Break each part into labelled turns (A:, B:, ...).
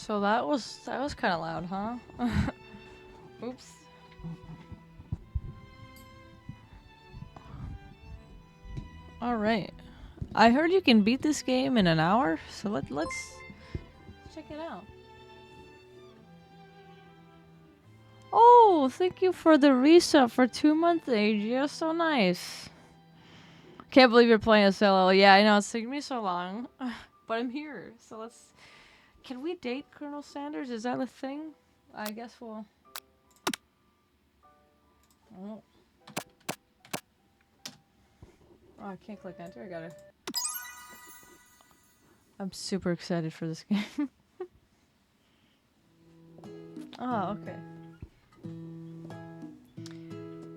A: So that was kind of loud, huh? Oops. All right. I heard you can beat this game in an hour, so let's check it out. Oh, thank you for the resub for 2 months, age. You're so nice. Can't believe you're playing a solo. Yeah, I know it's taking me so long, but I'm here. So let's. Can we date Colonel Sanders? Is that a thing? I guess we'll. Oh, I can't click enter. I gotta. I'm super excited for this game. Oh, okay.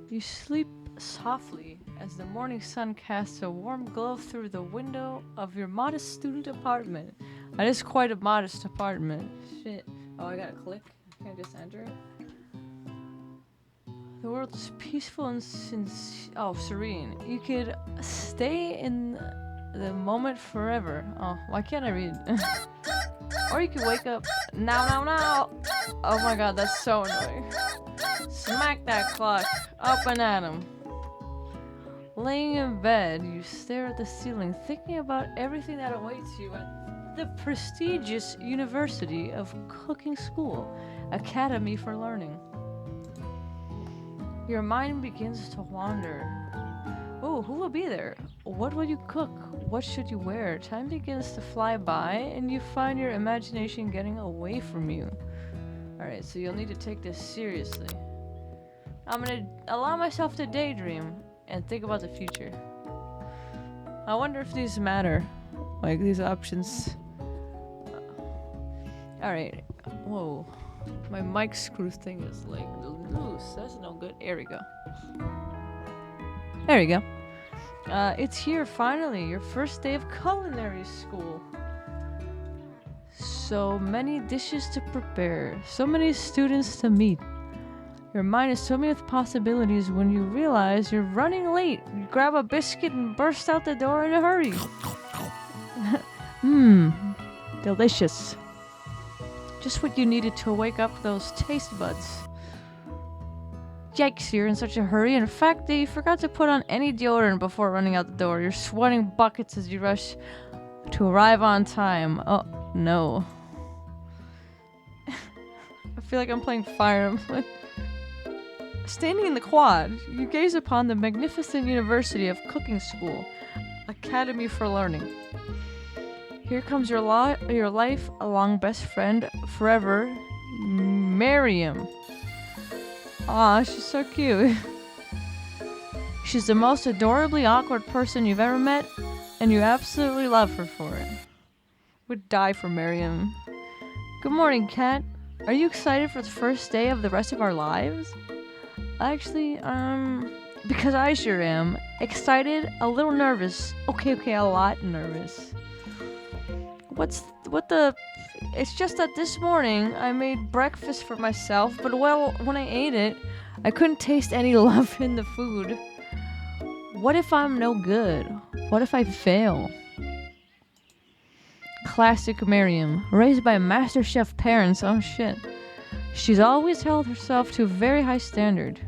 A: You sleep softly as the morning sun casts a warm glow through the window of your modest student apartment. That is quite a modest apartment. Shit. Oh, I gotta click. Can I just enter it? The world is peaceful and serene. You could stay in the moment forever. Oh, why can't I read? Or you could wake up now. Oh my god, that's so annoying. Smack that clock. Up and at 'em. Laying in bed, you stare at the ceiling, thinking about everything that awaits you at the prestigious University of Cooking School, Academy for Learning. Your mind begins to wander. Oh, who will be there? What will you cook? What should you wear? Time begins to fly by, and you find your imagination getting away from you. Alright, so you'll need to take this seriously. I'm gonna allow myself to daydream and think about the future. I wonder if these matter. Like, these options. Alright. Whoa. My mic screw thing is, like, loose. That's no good. There we go. There we go. It's here, finally. Your first day of culinary school. So many dishes to prepare. So many students to meet. Your mind is swimming with possibilities when you realize you're running late. You grab a biscuit and burst out the door in a hurry. Delicious. Just what you needed to wake up those taste buds. Yikes, you're in such a hurry. In fact, you forgot to put on any deodorant before running out the door. You're sweating buckets as you rush to arrive on time. Oh, no. I feel like I'm playing Fire Emblem. Standing in the quad, you gaze upon the magnificent University of Cooking School, Academy for Learning. Here comes your lifelong best friend forever, Miriam. Aw, she's so cute. She's the most adorably awkward person you've ever met, and you absolutely love her for it. Would die for Miriam. Good morning, Kat. Are you excited for the first day of the rest of our lives? Actually, because I sure am. Excited, a little nervous. Okay, a lot nervous. It's just that this morning I made breakfast for myself, but when I ate it, I couldn't taste any love in the food. What if I'm no good? What if I fail? Classic Miriam, raised by MasterChef parents. Oh shit. She's always held herself to a very high standard.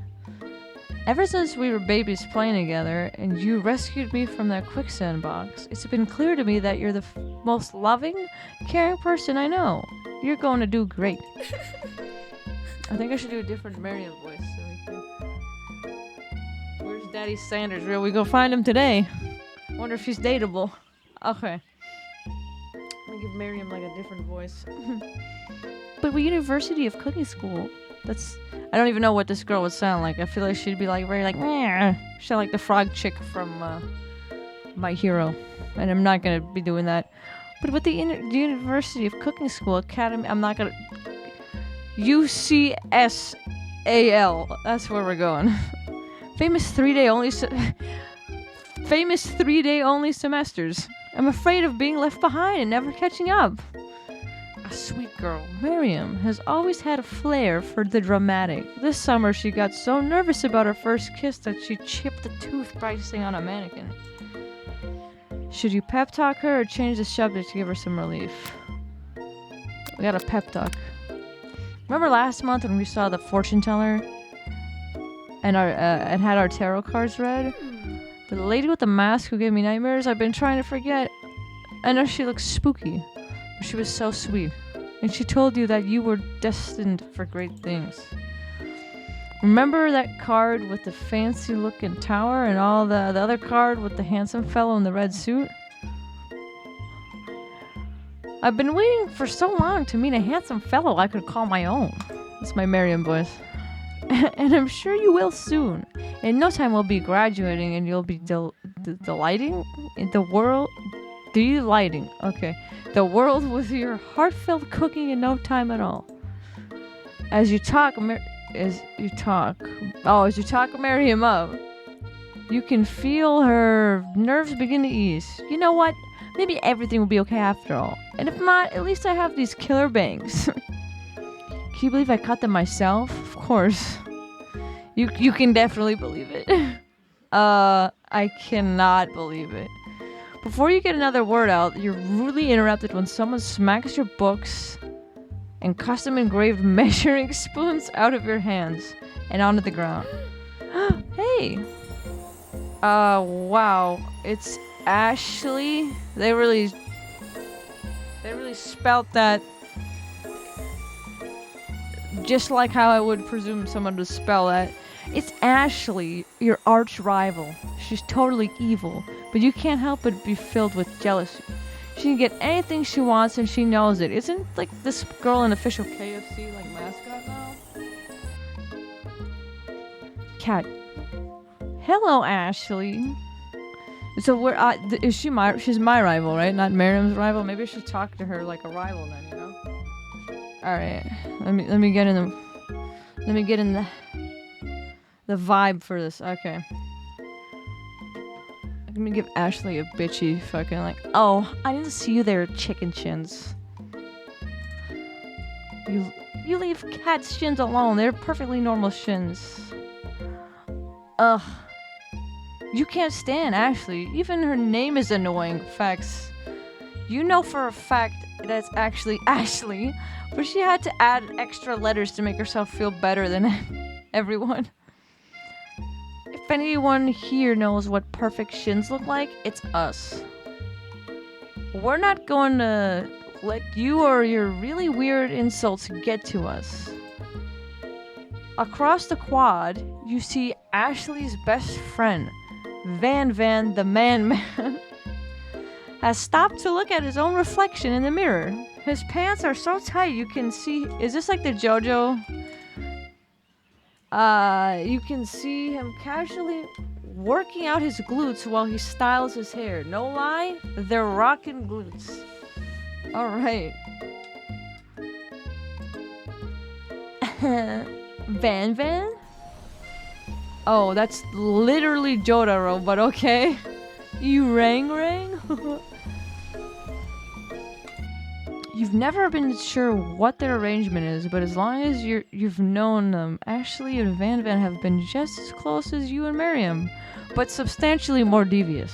A: Ever since we were babies playing together and you rescued me from that quicksand box, it's been clear to me that you're the most loving, caring person I know. You're going to do great. I think I should do a different Miriam voice. Where's Daddy Sanders? Will we go find him today? Wonder if he's dateable. Okay. Let me give Miriam like a different voice. But we University of Cooking School. I don't even know what this girl would sound like. I feel like she'd be like very like she sound like the frog chick from My Hero, and I'm not gonna be doing that. But with the University of Cooking School Academy, I'm not gonna UCSAL. That's where we're going. Famous 3-day only semesters. I'm afraid of being left behind and never catching up. A sweet girl, Miriam, has always had a flair for the dramatic. This summer, she got so nervous about her first kiss that she chipped a tooth practicing on a mannequin. Should you pep talk her or change the subject to give her some relief? We got a pep talk. Remember last month when we saw the fortune teller and and had our tarot cards read? The lady with the mask who gave me nightmares, I've been trying to forget. I know she looks spooky, but she was so sweet. And she told you that you were destined for great things. Remember that card with the fancy looking tower and all the other card with the handsome fellow in the red suit? I've been waiting for so long to meet a handsome fellow I could call my own. That's my Merriam voice. And I'm sure you will soon. In no time we'll be graduating and you'll be delighting in the world. Delighting. Okay. The world with your heartfelt cooking in no time at all. As you talk Merriam up, you can feel her nerves begin to ease. You know what? Maybe everything will be okay after all. And if not, at least I have these killer bangs. Can you believe I cut them myself? Of course. You can definitely believe it. I cannot believe it. Before you get another word out, you're rudely interrupted when someone smacks your books and custom engraved measuring spoons out of your hands and onto the ground. Hey! Wow. It's Ashley. They really spelt that just like how I would presume someone to spell that. It's Ashley, your arch rival. She's totally evil, but you can't help but be filled with jealousy. She can get anything she wants and she knows it. Isn't like this girl an official KFC like mascot now? Cat. Hello, Ashley. So is she she's my rival, right? Not Miriam's rival. Maybe I should talk to her like a rival then, you know? All right. Let me get in the vibe for this. Okay. Let me give Ashley a bitchy fucking like, oh, I didn't see you there, chicken shins. You leave cat shins alone. They're perfectly normal shins. Ugh. You can't stand Ashley. Even her name is annoying. Facts. You know for a fact that's actually Ashley, but she had to add extra letters to make herself feel better than everyone. If anyone here knows what perfect shins look like, it's us. We're not going to let you or your really weird insults get to us. Across the quad, you see Ashley's best friend, Van the Man, has stopped to look at his own reflection in the mirror. His pants are so tight you can see... Is this like the JoJo? You can see him casually working out his glutes while he styles his hair. No lie, they're rockin' glutes. Alright. Van? Oh, that's literally Jotaro, but okay. You rang? You've never been sure what their arrangement is, but as long as you've known them, Ashley and Van have been just as close as you and Miriam, but substantially more devious.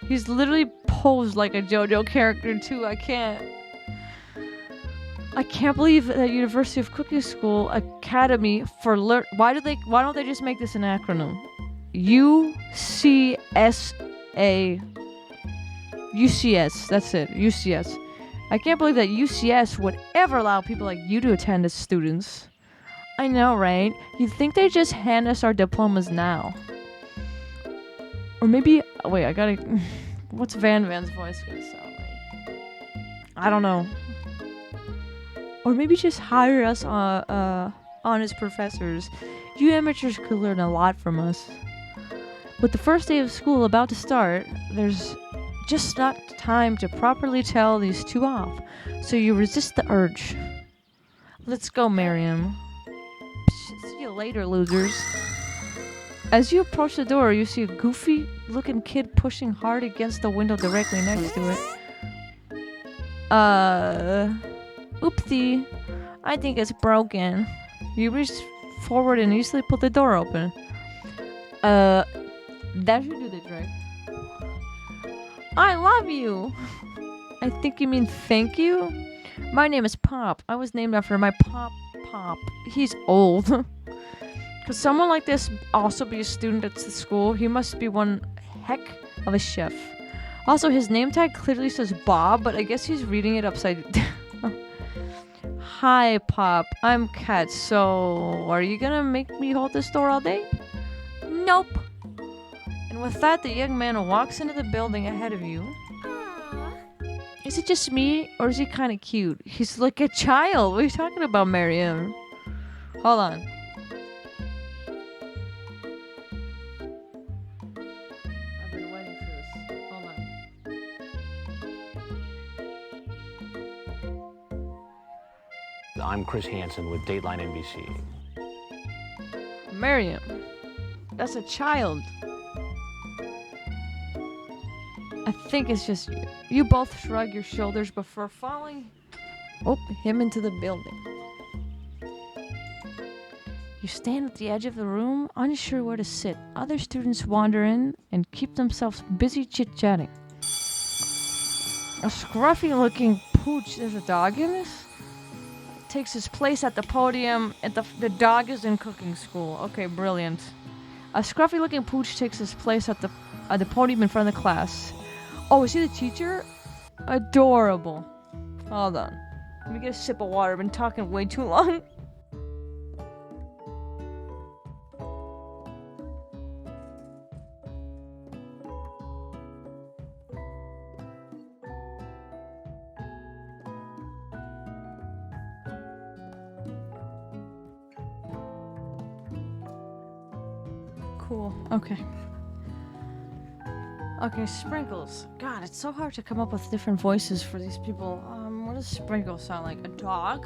A: He's literally posed like a JoJo character too. I can't believe that University of Cooking School Academy for why don't they just make this an acronym? UCS. That's it. UCS. I can't believe that UCS would ever allow people like you to attend as students. I know, right? You'd think they'd just hand us our diplomas now. Or maybe... Wait, I gotta... What's Van's voice gonna sound like? I don't know. Or maybe just hire us honest professors. You amateurs could learn a lot from us. With the first day of school about to start, there's just not time to properly tell these two off, so you resist the urge. Let's go, Miriam. See you later, losers. As you approach the door, you see a goofy-looking kid pushing hard against the window directly next to it. Oopsie. I think it's broken. You reach forward and easily pull the door open. That should do the trick. I love you! I think you mean thank you? My name is Pop. I was named after my Pop. He's old. Could someone like this also be a student at the school? He must be one heck of a chef. Also, his name tag clearly says Bob, but I guess he's reading it upside down. Hi, Pop. I'm Kat. So, are you gonna make me hold this door all day? Nope. And with that, the young man walks into the building ahead of you. Is it just me, or is he kind of cute? He's like a child. What are you talking about, Mariam? Hold on. I've been waiting for this. Hold on.
B: I'm Chris Hansen with Dateline NBC.
A: Mariam, that's a child. I think it's just you. You both shrug your shoulders before following him into the building. You stand at the edge of the room, unsure where to sit. Other students wander in and keep themselves busy chit-chatting. A scruffy-looking pooch, there's a dog in this? Takes his place at the podium. The dog is in cooking school. Okay, brilliant. A scruffy-looking pooch takes his place at the podium in front of the class. Oh, is he the teacher? Adorable. Hold on. Let me get a sip of water. I've been talking way too long. Cool. Okay. Okay, Sprinkles. God, it's so hard to come up with different voices for these people. What does Sprinkles sound like? A dog?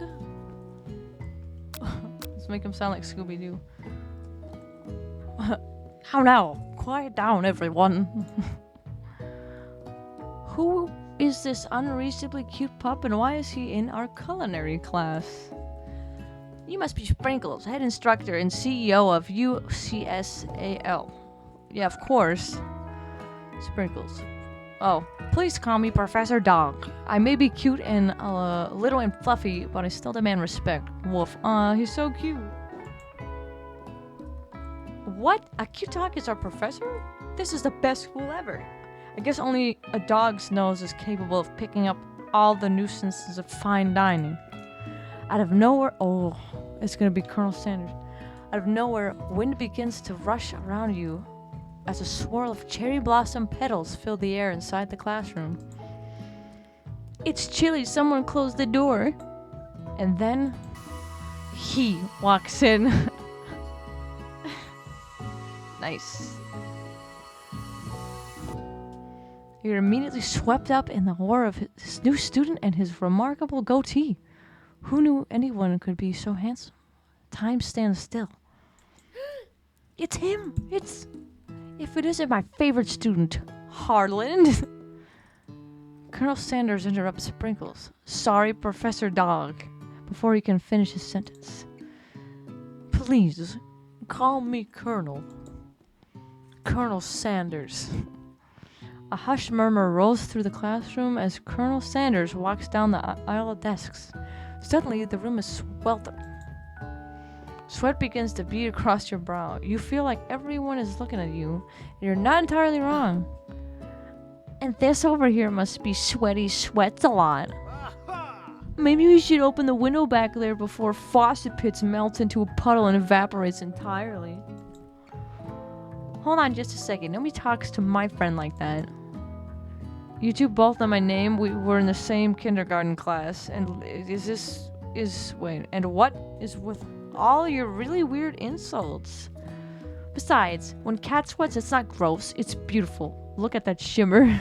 A: Let's make him sound like Scooby-Doo. How now? Quiet down, everyone. Who is this unreasonably cute pup, and why is he in our culinary class? You must be Sprinkles, head instructor and CEO of UCSAL. Yeah, of course. Sprinkles. Oh, please call me Professor Dog. I may be cute and little and fluffy, but I still demand respect. Woof. He's so cute. What? A cute dog is our professor? This is the best school ever. I guess only a dog's nose is capable of picking up all the nuisances of fine dining. Out of nowhere, it's gonna be Colonel Sanders. Out of nowhere, wind begins to rush around you as a swirl of cherry blossom petals fill the air inside the classroom. It's chilly, someone closed the door. And then he walks in. Nice. You're immediately swept up in the aura of this new student and his remarkable goatee. Who knew anyone could be so handsome? Time stands still. It's him! If it isn't my favorite student, Harland. Colonel Sanders interrupts Sprinkles. Sorry, Professor Dog, before he can finish his sentence. Please, call me Colonel. Colonel Sanders. A hushed murmur rolls through the classroom as Colonel Sanders walks down the aisle of desks. Suddenly, the room is sweltering. Sweat begins to bead across your brow. You feel like everyone is looking at you, and you're not entirely wrong. And this over here must be Sweaty Sweats a lot. Maybe we should open the window back there before Faucet Pits melts into a puddle and evaporates entirely. Hold on just a second. Nobody talks to my friend like that. You two both know my name. We were in the same kindergarten class. And and what is with all your really weird insults? Besides, when Cat sweats, it's not gross. It's beautiful. Look at that shimmer.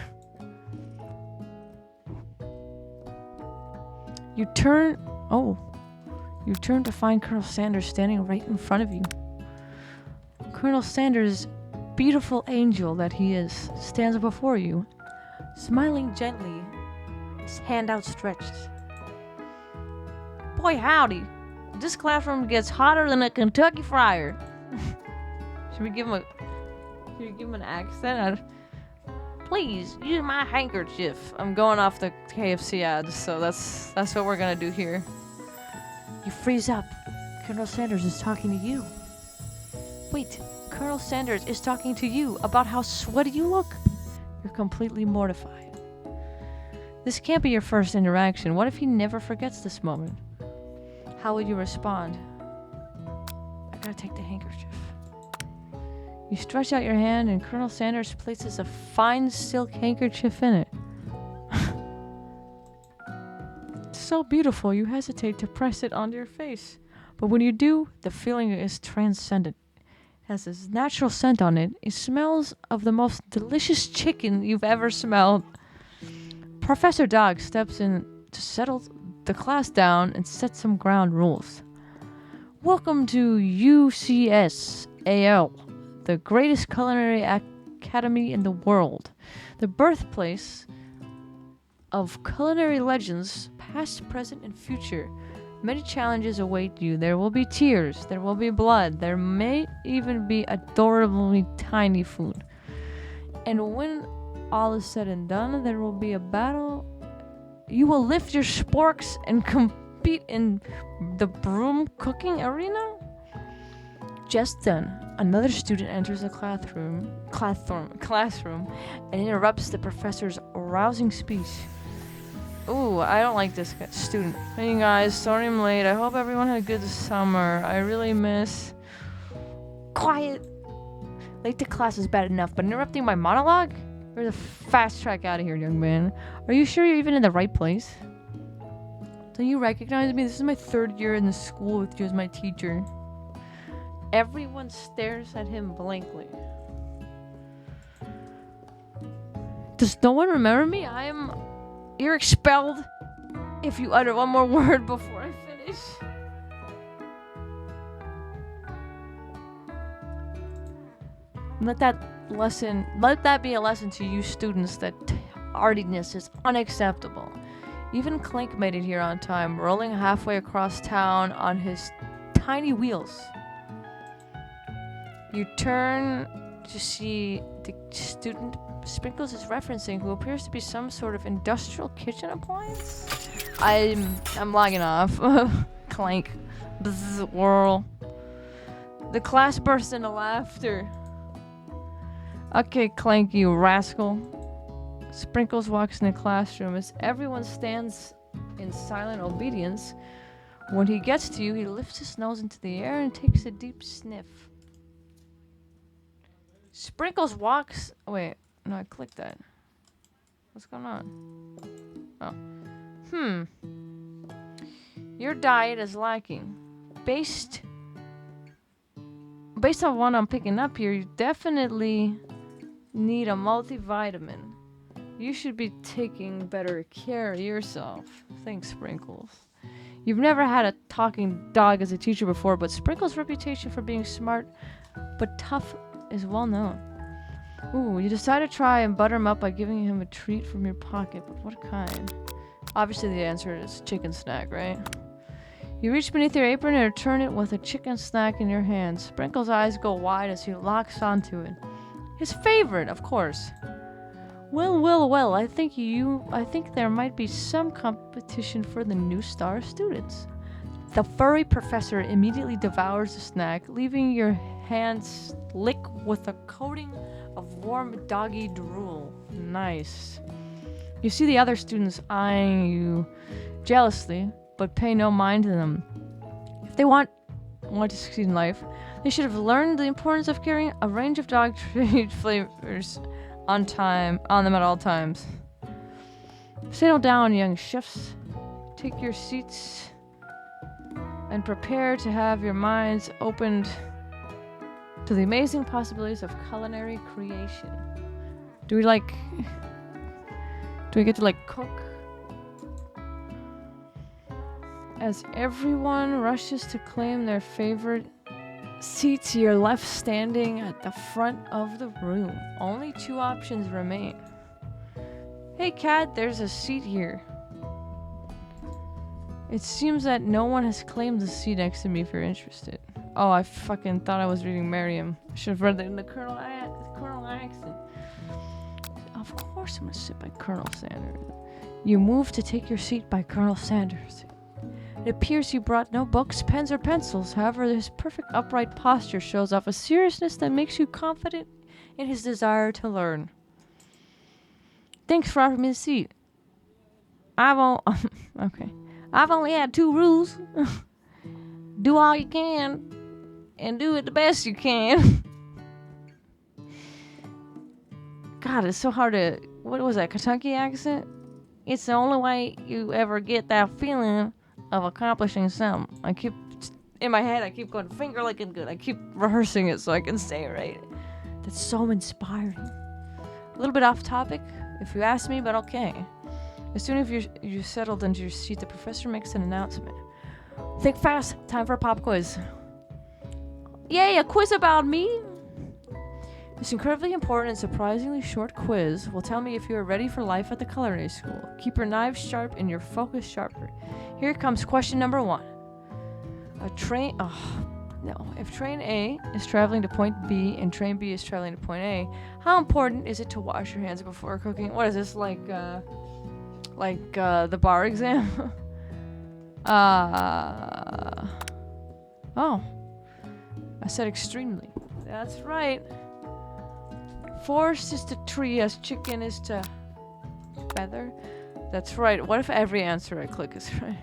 A: You turn to find Colonel Sanders standing right in front of you. Colonel Sanders, beautiful angel that he is, stands before you, smiling gently, his hand outstretched. Boy howdy, this classroom gets hotter than a Kentucky fryer. Should we give him an accent? Please use my handkerchief. I'm going off the KFC ad, so that's what we're gonna do here. You freeze up. Colonel Sanders is talking to you. Wait, Colonel Sanders is talking to you about how sweaty you look? You're completely mortified. This can't be your first interaction. What if he never forgets this moment? How will you respond? I gotta take the handkerchief. You stretch out your hand and Colonel Sanders places a fine silk handkerchief in it. It's so beautiful you hesitate to press it onto your face. But when you do, the feeling is transcendent. It has this natural scent on it. It smells of the most delicious chicken you've ever smelled. Professor Dog steps in to settle the class down and set some ground rules. Welcome to UCSAL, the greatest culinary academy in the world, the birthplace of culinary legends, past, present, and future. Many challenges await you. There will be tears, there will be blood, there may even be adorably tiny food. And when all is said and done, there will be a battle. You will lift your sporks and compete in the broom cooking arena? Just then, another student enters the classroom and interrupts the professor's rousing speech. Ooh, I don't like this student. Hey guys, sorry I'm late. I hope everyone had a good summer. I really miss... Quiet! Late to class is bad enough, but interrupting my monologue? There's a fast track out of here, young man. Are you sure you're even in the right place? Don't you recognize me? This is my 3rd year in the school with you as my teacher. Everyone stares at him blankly. Does no one remember me? You're expelled if you utter one more word before I finish. Let that be a lesson to you students that tardiness is unacceptable. Even Clank made it here on time, rolling halfway across town on his tiny wheels. You turn to see the student Sprinkles is referencing, who appears to be some sort of industrial kitchen appliance. I'm logging off. Clank. Bzz, whirl. The class bursts into laughter. Okay, Clank, you rascal. Sprinkles walks in the classroom as everyone stands in silent obedience. When he gets to you, he lifts his nose into the air and takes a deep sniff. Sprinkles walks... Wait, no, I clicked that. What's going on? Oh. Your diet is lacking. Based on what I'm picking up here, you definitely need a multivitamin. You should be taking better care of yourself. Thanks, Sprinkles. You've never had a talking dog as a teacher before, but Sprinkles' reputation for being smart but tough is well known. Ooh, you decide to try and butter him up by giving him a treat from your pocket, but what kind? Obviously the answer is chicken snack, right? You reach beneath your apron and return it with a chicken snack in your hand. Sprinkles' eyes go wide as he locks onto it. His favorite, of course. Well, I think there might be some competition for the new star students. The furry professor immediately devours the snack, leaving your hands slick with a coating of warm doggy drool. Nice. You see the other students eyeing you jealously, but pay no mind to them. If they want to succeed in life, they should have learned the importance of carrying a range of dog treat flavors on them at all times. Settle down, young chefs. Take your seats and prepare to have your minds opened to the amazing possibilities of culinary creation. Do we get to cook? As everyone rushes to claim their favorite seats, you're left standing at the front of the room. Only 2 options remain. Hey cat, there's a seat here. It seems that no one has claimed the seat next to me if you're interested. Oh, I fucking thought I was reading Merriam. I should have read it in the Colonel accent. Of course I'm gonna sit by Colonel Sanders. You move to take your seat by Colonel Sanders. It appears you brought no books, pens, or pencils. However, his perfect upright posture shows off a seriousness that makes you confident in his desire to learn. Thanks for offering me the seat. Okay. I've only had 2 rules. Do all you can, and do it the best you can. God, it's so hard to... What was that, Kentucky accent? It's the only way you ever get that feeling of accomplishing something. In my head, I keep going, finger licking good. I keep rehearsing it so I can say it right. That's so inspiring. A little bit off topic, if you ask me, but okay. As soon as you're settled into your seat, the professor makes an announcement. Think fast. Time for a pop quiz. Yay, a quiz about me? This incredibly important and surprisingly short quiz will tell me if you are ready for life at the culinary school. Keep your knives sharp and your focus sharper. Here comes question number 1. If train A is traveling to point B and train B is traveling to point A, how important is it to wash your hands before cooking? What is this, like the bar exam? Oh. I said extremely. That's right. Force is to tree as chicken is to feather. That's right. What if every answer I click is right?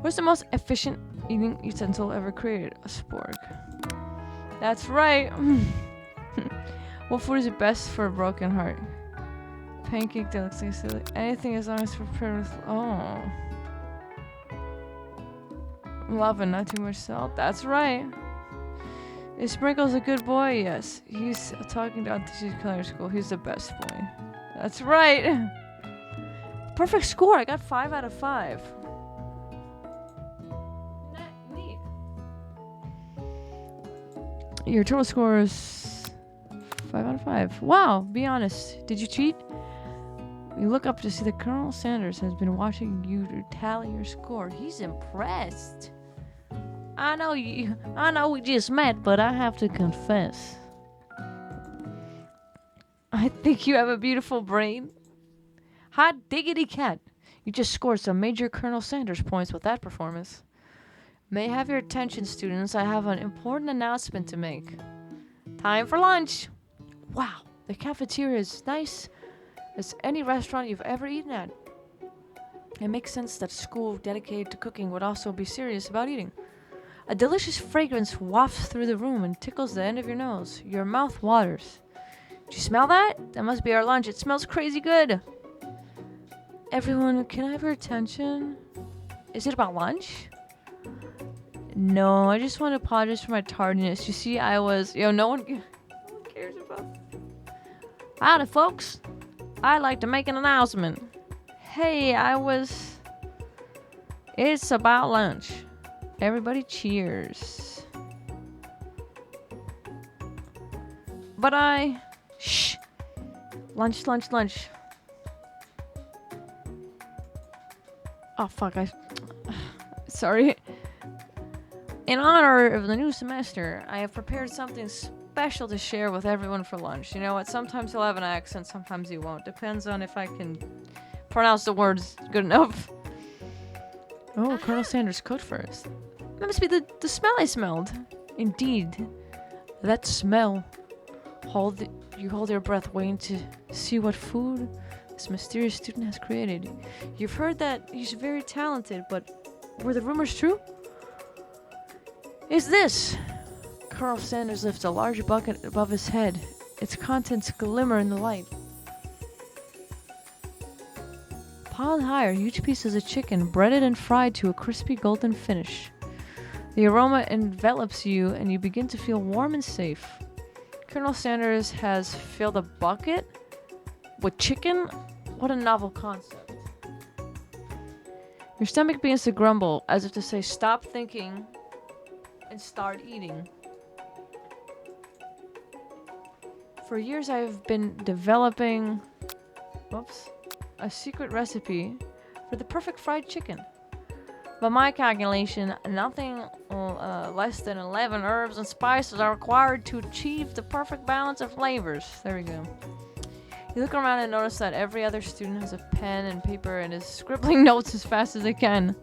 A: What's the most efficient eating utensil ever created? A spork. That's right. What food is the best for a broken heart? Pancake that looks like silly. Anything as long as prepared with... Oh. Love and not too much salt. That's right. Is Sprinkles a good boy? Yes. He's talking down to his culinary school. He's the best boy. That's right. Perfect score. I got 5 out of 5. Neat. Your total score is 5 out of 5. Wow. Be honest. Did you cheat? You look up to see that Colonel Sanders has been watching you to tally your score. He's impressed. I know we just met, but I have to confess. I think you have a beautiful brain. Hot diggity cat. You just scored some major Colonel Sanders points with that performance. May I have your attention, students? I have an important announcement to make. Time for lunch. Wow, the cafeteria is nice as any restaurant you've ever eaten at. It makes sense that a school dedicated to cooking would also be serious about eating. A delicious fragrance wafts through the room and tickles the end of your nose. Your mouth waters. Did you smell that? That must be our lunch. It smells crazy good. Everyone, can I have your attention? Is it about lunch? No, I just want to apologize for my tardiness. You see, no one cares about. Howdy, folks. I'd like to make an announcement. Hey, It's about lunch. Everybody cheers. But Shh. Lunch. Oh, fuck. Sorry. In honor of the new semester, I have prepared something special to share with everyone for lunch. You know what? Sometimes you'll have an accent, sometimes you won't. Depends on if I can pronounce the words good enough. Oh, Colonel Sanders cooked first. That must be the smell I smelled. Indeed. That smell. You hold your breath waiting to see what food this mysterious student has created. You've heard that he's very talented, but were the rumors true? Is this? Colonel Sanders lifts a large bucket above his head. Its contents glimmer in the light. Piled higher, huge pieces of chicken, breaded and fried to a crispy golden finish. The aroma envelops you, and you begin to feel warm and safe. Colonel Sanders has filled a bucket with chicken? What a novel concept. Your stomach begins to grumble, as if to say, stop thinking and start eating. For years I have been developing a secret recipe for the perfect fried chicken. By my calculation, nothing less than 11 herbs and spices are required to achieve the perfect balance of flavors. There we go. You look around and notice that every other student has a pen and paper and is scribbling notes as fast as they can.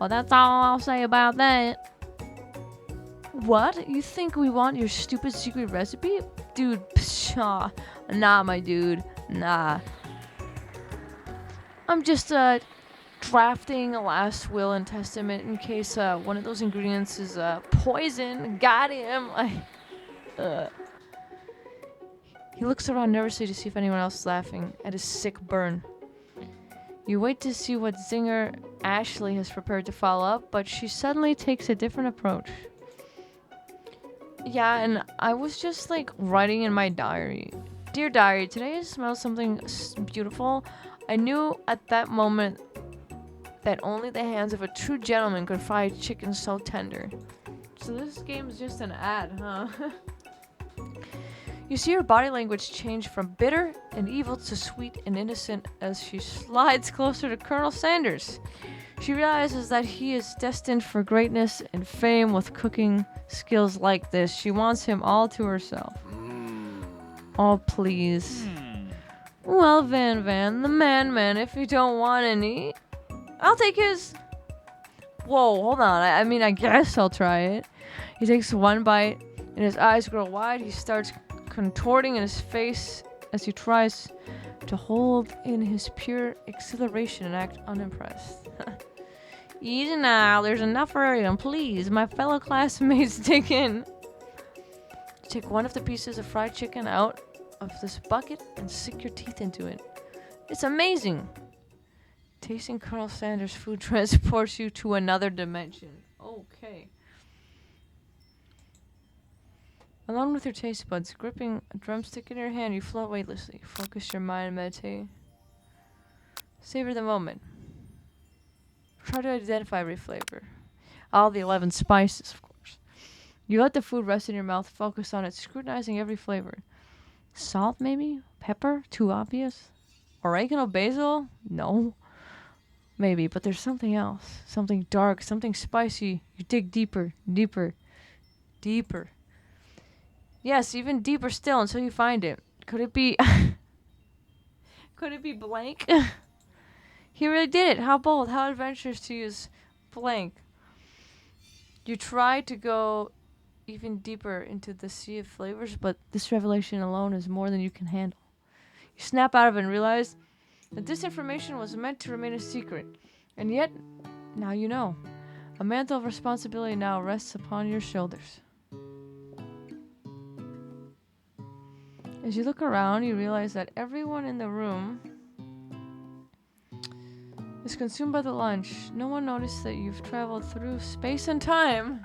A: Well, that's all I'll say about that. What? You think we want your stupid secret recipe? Dude, pshaw. Nah, my dude. Nah. I'm just, drafting a last will and testament in case, one of those ingredients is, poison. Got him. He looks around nervously to see if anyone else is laughing at his sick burn. You wait to see what zinger Ashley has prepared to follow up, but she suddenly takes a different approach. Yeah, and I was just writing in my diary. Dear diary, today I smelled something beautiful. I knew at that moment that only the hands of a true gentleman could fry chicken so tender. So this game's just an ad, huh? You see her body language change from bitter and evil to sweet and innocent as she slides closer to Colonel Sanders. She realizes that he is destined for greatness and fame with cooking skills like this. She wants him all to herself. Oh, please. Well, Van, the man, if you don't want any, I'll take his. Whoa, hold on. I guess I'll try it. He takes one bite, and his eyes grow wide. He starts contorting in his face as he tries to hold in his pure exhilaration and act unimpressed. Easy now, there's enough for him, please. My fellow classmates dig in. Take one of the pieces of fried chicken out of this bucket and sink your teeth into it. It's amazing. Tasting Colonel Sanders' food transports you to another dimension. Okay. Alone with your taste buds, gripping a drumstick in your hand, you float weightlessly. Focus your mind and meditate. Savor the moment. Try to identify every flavor. All the 11 spices, of course. You let the food rest in your mouth, focus on it, scrutinizing every flavor. Salt, maybe? Pepper? Too obvious? Oregano, basil? No. Maybe, but there's something else. Something dark, something spicy. You dig deeper, deeper, deeper. Yes, even deeper still until you find it. Could it be... Could it be blank? He really did it. How bold, how adventurous to use blank. You try to go even deeper into the sea of flavors, but this revelation alone is more than you can handle. You snap out of it and realize that this information was meant to remain a secret. And yet, now you know. A mantle of responsibility now rests upon your shoulders. As you look around, you realize that everyone in the room is consumed by the lunch. No one noticed that you've traveled through space and time.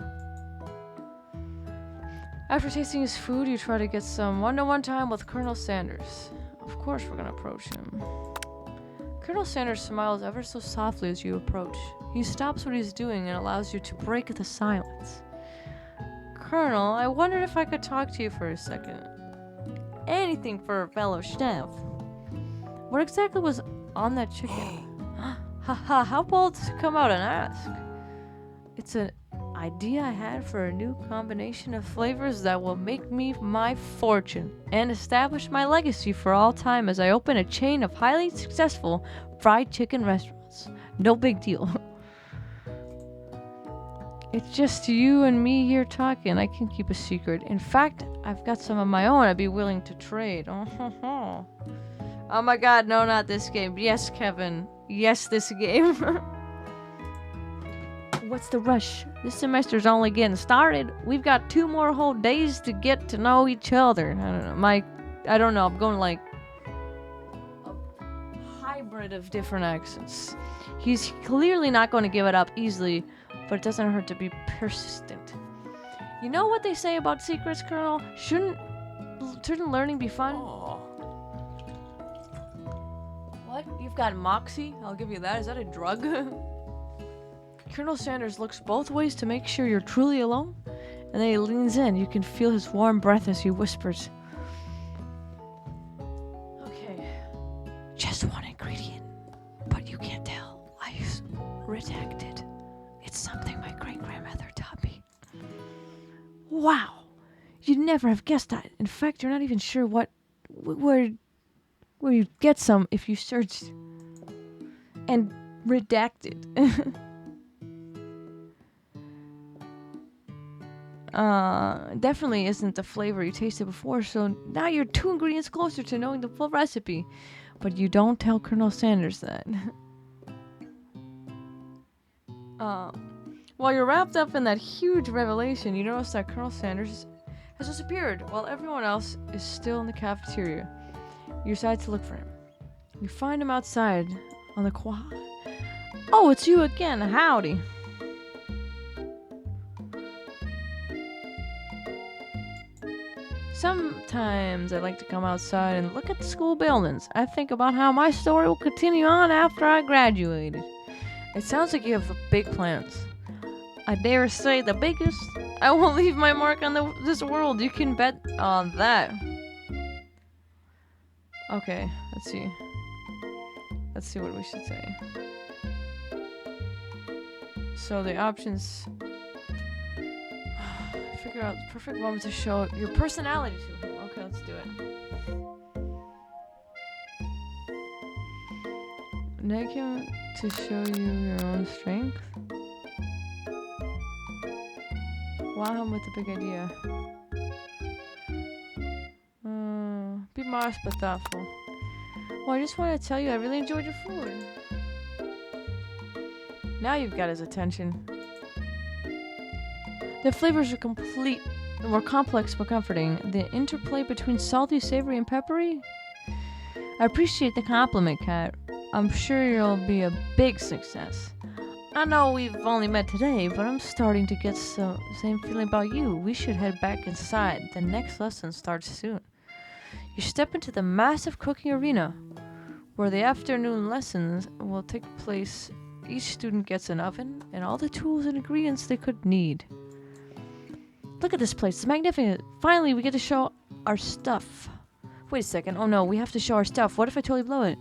A: After tasting his food, you try to get some one-to-one time with Colonel Sanders. Of course we're gonna approach him. Colonel Sanders smiles ever so softly as you approach. He stops what he's doing and allows you to break the silence. Colonel, I wondered if I could talk to you for a second. Anything for a fellow chef. What exactly was on that chicken? Haha, how bold to come out and ask. It's an idea I had for a new combination of flavors that will make me my fortune and establish my legacy for all time as I open a chain of highly successful fried chicken restaurants. No big deal. It's just you and me here talking. I can keep a secret. In fact, I've got some of my own I'd be willing to trade. Oh my god, no, not this game. Yes, Kevin. Yes, this game. What's the rush? This semester's only getting started. We've got 2 more whole days to get to know each other. I don't know. I'm going like a hybrid of different accents. He's clearly not going to give it up easily, but it doesn't hurt to be persistent. You know what they say about secrets, Colonel? Shouldn't learning be fun? Aww. What? You've got moxie? I'll give you that. Is that a drug? Colonel Sanders looks both ways to make sure you're truly alone, and then he leans in. You can feel his warm breath as he whispers. Okay. Just one ingredient, but you can't tell. I've redacted. It's something my great-grandmother taught me. Wow. You'd never have guessed that. In fact, you're not even sure what where you get some if you search and redacted. Definitely isn't the flavor you tasted before, so now you're 2 ingredients closer to knowing the full recipe. But you don't tell Colonel Sanders that. While you're wrapped up in that huge revelation, you notice that Colonel Sanders has disappeared while everyone else is still in the cafeteria. You decide to look for him. You find him outside on the quad. Oh, it's you again. Howdy. Sometimes I like to come outside and look at the school buildings. I think about how my story will continue on after I graduated. It sounds like you have big plans. I dare say the biggest. I won't leave my mark on this world. You can bet on that. Okay, let's see. Let's see what we should say. So the options... Figure out the perfect moment to show your personality to him. Okay, let's do it. Nag him to show you your own strength. Wow him with a big idea. Be modest but thoughtful. Well, I just want to tell you I really enjoyed your food. Now you've got his attention. The flavors are more complex but comforting. The interplay between salty, savory, and peppery? I appreciate the compliment, Kat. I'm sure you'll be a big success. I know we've only met today, but I'm starting to get the same feeling about you. We should head back inside. The next lesson starts soon. You step into the massive cooking arena, where the afternoon lessons will take place. Each student gets an oven and all the tools and ingredients they could need. Look at this place. It's magnificent. Finally, we get to show our stuff. Wait a second. Oh no, we have to show our stuff. What if I totally blow it?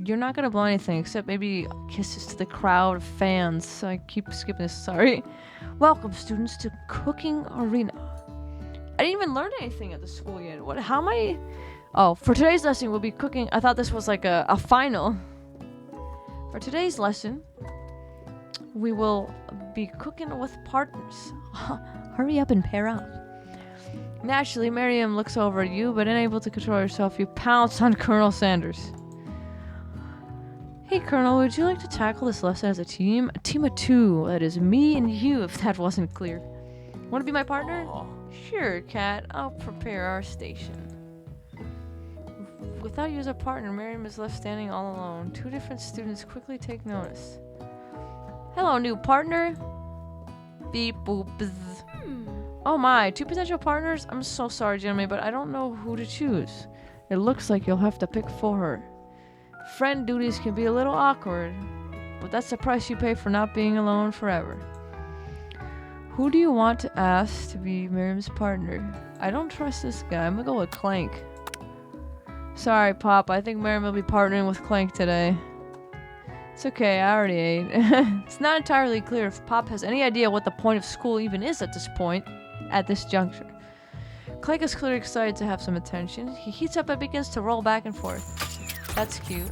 A: You're not gonna blow anything except maybe kisses to the crowd of fans. So I keep skipping this. Sorry. Welcome, students, to Cooking Arena. I didn't even learn anything at the school yet. What? How am I? Oh, for today's lesson, we'll be cooking. I thought this was like a final. For today's lesson, we will be cooking with partners. Hurry up and pair up. Naturally, Miriam looks over at you, but unable to control herself, you pounce on Colonel Sanders. Hey, Colonel, would you like to tackle this lesson as a team? A team of 2. That is me and you, if that wasn't clear. Want to be my partner? Sure, Kat. I'll prepare our station. Without you as a partner, Miriam is left standing all alone. 2 different students quickly take notice. Hello, new partner. Beep boop bzz. Oh my, 2 potential partners? I'm so sorry, gentlemen, but I don't know who to choose. It looks like you'll have to pick for her. Friend duties can be a little awkward, but that's the price you pay for not being alone forever. Who do you want to ask to be Miriam's partner? I don't trust this guy. I'm gonna go with Clank. Sorry, Pop. I think Miriam will be partnering with Clank today. It's okay, I already ate. It's not entirely clear if Pop has any idea what the point of school even is at this juncture. Clank is clearly excited to have some attention. He heats up and begins to roll back and forth. That's cute.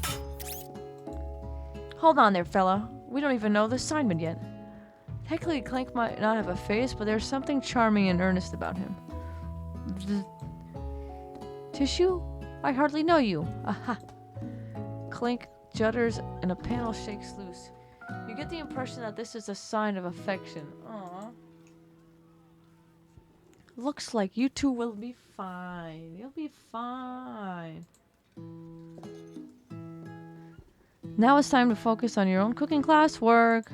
A: Hold on there, fella. We don't even know the assignment yet. Technically, Clank might not have a face, but there's something charming and earnest about him. Tissue? I hardly know you. Aha. Clank judders and a panel shakes loose. You get the impression that this is a sign of affection. Aww. Looks like you 2 will be fine. You'll be fine. Now it's time to focus on your own cooking classwork.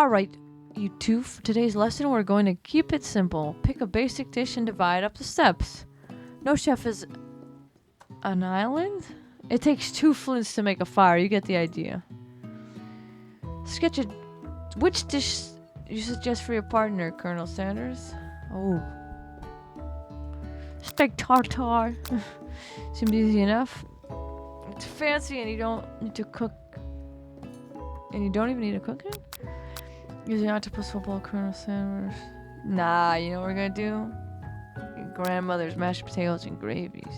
A: Alright, you 2, for today's lesson we're going to keep it simple. Pick a basic dish and divide up the steps. No chef is an island? It takes 2 flints to make a fire, you get the idea. Sketch it. Which dish you suggest for your partner, Colonel Sanders? Oh. Steak tartare. Seems easy enough. It's fancy and you don't need to cook. And you don't even need to cook it? Using octopus football, Colonel Sanders. Nah, you know what we're gonna do? grandmother's mashed potatoes and gravies.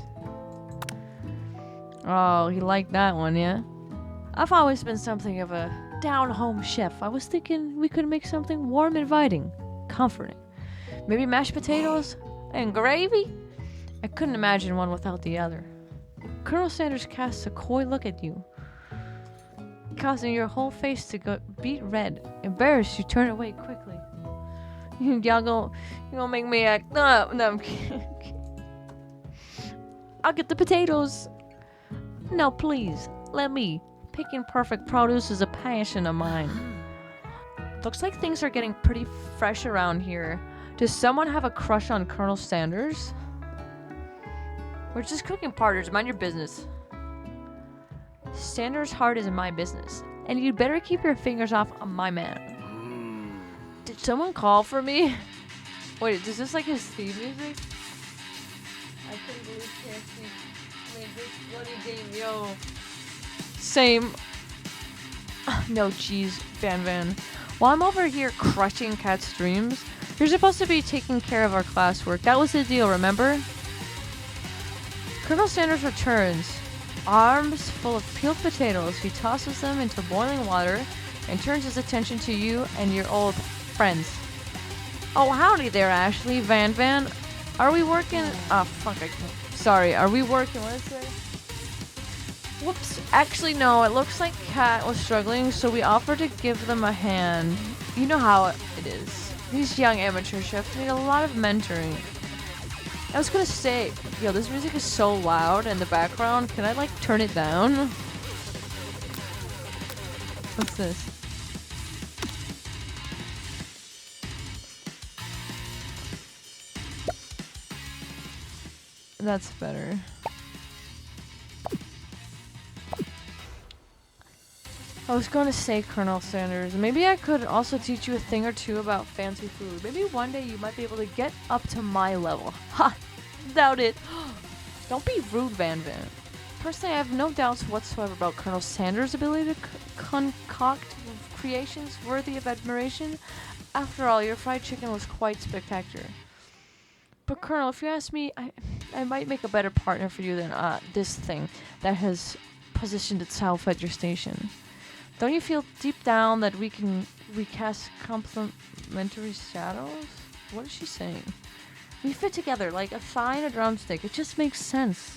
A: Oh, he liked that one, yeah? I've always been something of a down-home chef. I was thinking we could make something warm, inviting, comforting. Maybe mashed potatoes and gravy? I couldn't imagine one without the other. Colonel Sanders casts a coy look at you, causing your whole face to go beet red. Embarrassed, you turn away quickly. Y'all gonna make me act up. No, I'm kidding. I'll get the potatoes. No, please, let me. Picking perfect produce is a passion of mine. Looks like things are getting pretty fresh around here. Does someone have a crush on Colonel Sanders? We're just cooking partners. Mind your business. Sanders' heart is in my business, and you'd better keep your fingers off of my man. Did someone call for me? Wait, is this like his theme music? I couldn't believe KFC made this bloody game, yo. Same. No, jeez, Van. While I'm over here crushing Cat's dreams, you're supposed to be taking care of our classwork. That was the deal, remember? Colonel Sanders returns, arms full of peeled potatoes. He tosses them into boiling water and turns his attention to you and your old friends. Oh, howdy there, Ashley. Van. Are we working? Oh, fuck. Sorry, are we working? What is it? Whoops. Actually, no. It looks like Kat was struggling, so we offered to give them a hand. You know how it is. These young amateur chefs need a lot of mentoring. I was gonna say, yo, this music is so loud in the background. Can I, like, turn it down? What's this? That's better. I was going to say, Colonel Sanders, maybe I could also teach you a thing or two about fancy food. Maybe one day you might be able to get up to my level. Ha! Doubt it. Don't be rude, Van. Personally, I have no doubts whatsoever about Colonel Sanders' ability to concoct creations worthy of admiration. After all, your fried chicken was quite spectacular. But Colonel, if you ask me, I might make a better partner for you than this thing that has positioned itself at your station. Don't you feel deep down that we cast complementary shadows? What is she saying? We fit together like a thigh and a drumstick. It just makes sense.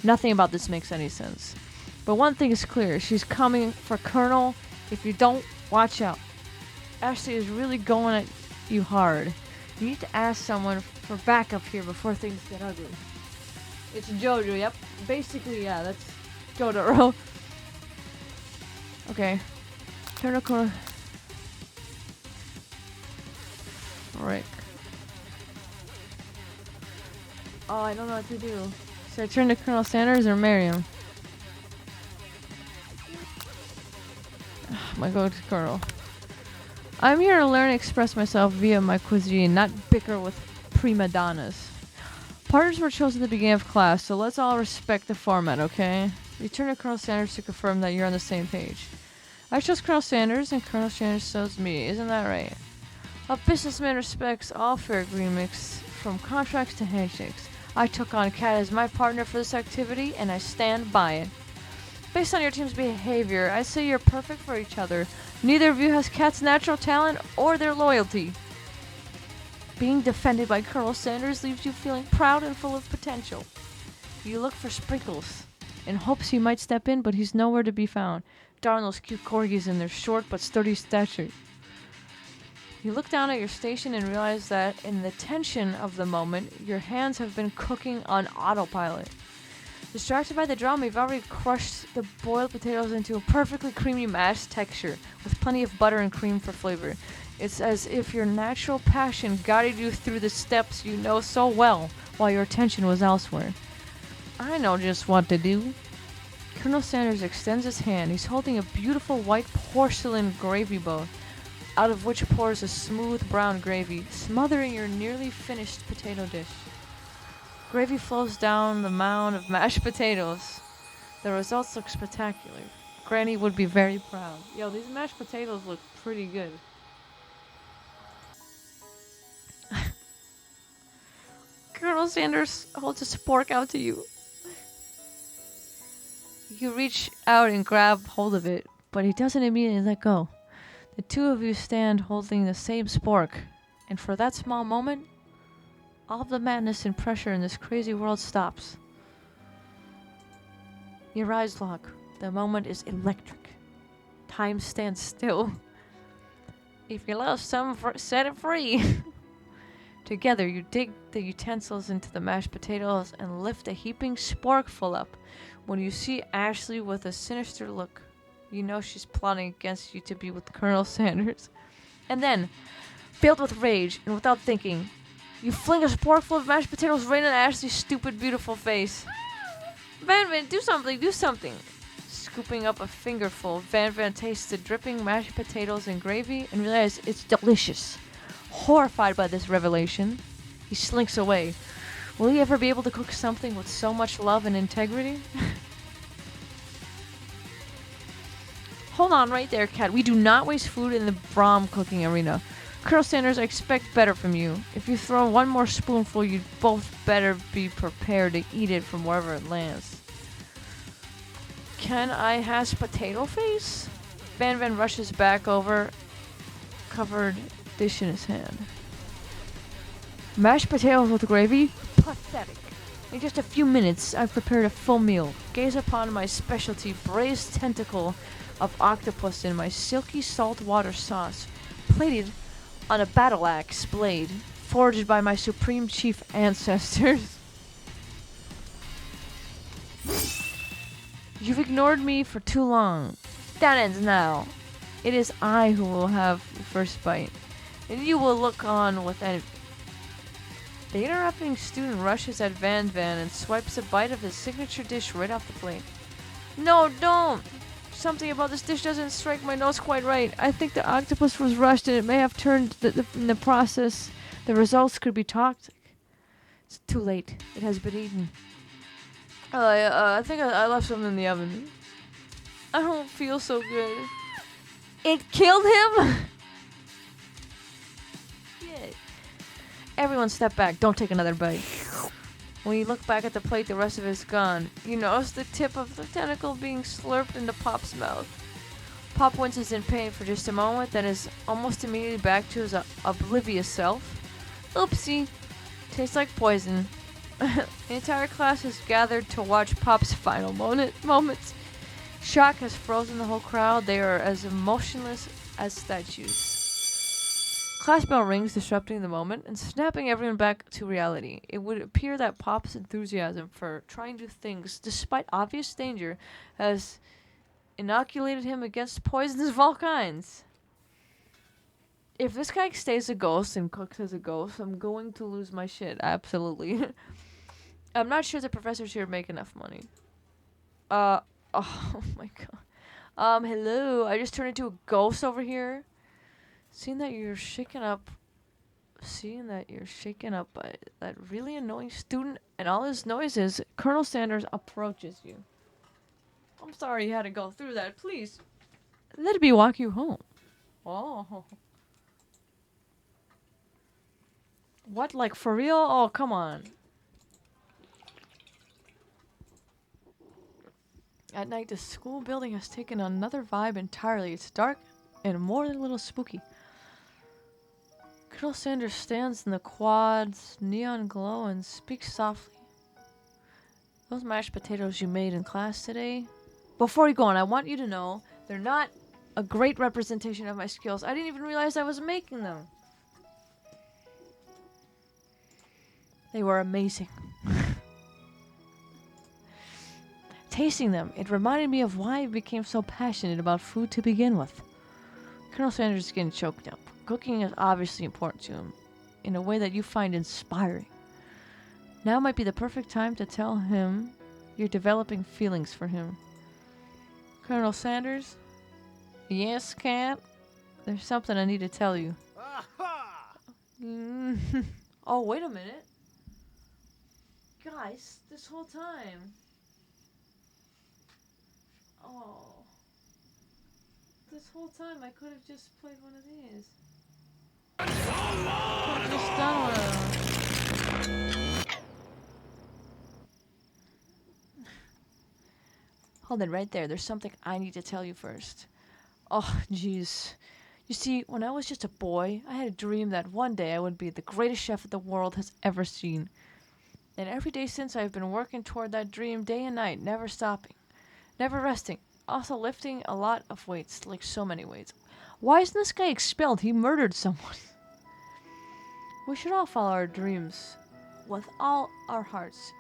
A: Nothing about this makes any sense. But one thing is clear. She's coming for Colonel. If you don't, watch out. Ashley is really going at you hard. You need to ask someone for backup here before things get ugly. It's Jojo, yep. Basically, yeah, that's Jotaro. Okay. Turn the corner. Frick. Oh, I don't know what to do. Should I turn to Colonel Sanders or marry him? My go-to Colonel. I'm here to learn and express myself via my cuisine, not bicker with prima donnas. Partners were chosen at the beginning of class, so let's all respect the format, okay? You turn to Colonel Sanders to confirm that you're on the same page. I chose Colonel Sanders, and Colonel Sanders chose me. Isn't that right? A businessman respects all fair agreements, from contracts to handshakes. I took on Kat as my partner for this activity, and I stand by it. Based on your team's behavior, I say you're perfect for each other. Neither of you has Kat's natural talent or their loyalty. Being defended by Colonel Sanders leaves you feeling proud and full of potential. You look for Sprinkles, in hopes he might step in, but he's nowhere to be found. Darn those cute corgis in their short but sturdy stature. You look down at your station and realize that in the tension of the moment, your hands have been cooking on autopilot. Distracted by the drama, you've already crushed the boiled potatoes into a perfectly creamy mashed texture, with plenty of butter and cream for flavor. It's as if your natural passion guided you through the steps you know so well, while your attention was elsewhere. I know just what to do. Colonel Sanders extends his hand. He's holding a beautiful white porcelain gravy bowl, out of which pours a smooth brown gravy, smothering your nearly finished potato dish. Gravy flows down the mound of mashed potatoes. The results look spectacular. Granny would be very proud. Yo, these mashed potatoes look pretty good. Colonel Sanders holds a spork out to you. You reach out and grab hold of it, but he doesn't immediately let go. The two of you stand holding the same spork, and for that small moment, all of the madness and pressure in this crazy world stops. Your eyes lock. The moment is electric. Time stands still. If you love something, set it free. Together, you dig the utensils into the mashed potatoes and lift a heaping sporkful up. When you see Ashley with a sinister look, you know she's plotting against you to be with Colonel Sanders. And then, filled with rage and without thinking, you fling a sporkful of mashed potatoes right in Ashley's stupid, beautiful face. Van, do something, do something. Scooping up a fingerful, Van tastes the dripping mashed potatoes and gravy and realizes it's delicious. Horrified by this revelation, he slinks away. Will he ever be able to cook something with so much love and integrity? Hold on right there, Kat. We do not waste food in the Brahm cooking arena. Colonel Sanders, I expect better from you. If you throw one more spoonful, you'd both better be prepared to eat it from wherever it lands. Can I has potato face? Van rushes back over, covered dish in his hand. Mashed potatoes with gravy? Pathetic. In just a few minutes, I've prepared a full meal. Gaze upon my specialty braised tentacle of octopus in my silky saltwater sauce, plated on a battle axe blade, forged by my supreme chief ancestors. You've ignored me for too long. That ends now. It is I who will have the first bite, and you will look on with envy. The interrupting student rushes at Van and swipes a bite of his signature dish right off the plate. No, don't! Something about this dish doesn't strike my nose quite right. I think the octopus was rushed and it may have turned in the process. The results could be toxic. It's too late. It has been eaten. I think I left something in the oven. I don't feel so good. It killed him? Yeah. Everyone step back. Don't take another bite. When you look back at the plate, the rest of it is gone. You notice the tip of the tentacle being slurped into Pop's mouth. Pop winces in pain for just a moment, then is almost immediately back to his oblivious self. Oopsie. Tastes like poison. The entire class has gathered to watch Pop's final moments. Shock has frozen the whole crowd. They are as emotionless as statues. Class bell rings, disrupting the moment and snapping everyone back to reality. It would appear that Pop's enthusiasm for trying new things, despite obvious danger, has inoculated him against poisons of all kinds. If this guy stays a ghost and cooks as a ghost, I'm going to lose my shit. Absolutely. I'm not sure the professors here make enough money. Oh my god. Hello. I just turned into a ghost over here. Seeing that you're shaken up by that really annoying student and all his noises, Colonel Sanders approaches you. I'm sorry you had to go through that. Please, let me walk you home. Oh. What, like for real? Oh, come on. At night, the school building has taken another vibe entirely. It's dark and more than a little spooky. Colonel Sanders stands in the quad's neon glow and speaks softly. Those mashed potatoes you made in class today, before you go on, I want you to know they're not a great representation of my skills. I didn't even realize I was making them. They were amazing. Tasting them, it reminded me of why I became so passionate about food to begin with. Colonel Sanders is getting choked up. Cooking is obviously important to him, in a way that you find inspiring. Now might be the perfect time to tell him you're developing feelings for him. Colonel Sanders? Yes, Cat? There's something I need to tell you. Oh, wait a minute. Guys, this whole time... Oh. This whole time I could have just played one of these. Could have just done one of them. Hold it right there. There's something I need to tell you first. Oh, jeez. You see, when I was just a boy, I had a dream that one day I would be the greatest chef the world has ever seen. And every day since, I've been working toward that dream day and night, never stopping, never resting. Also lifting a lot of weights, like so many weights. Why isn't this guy expelled? He murdered someone. We should all follow our dreams with all our hearts,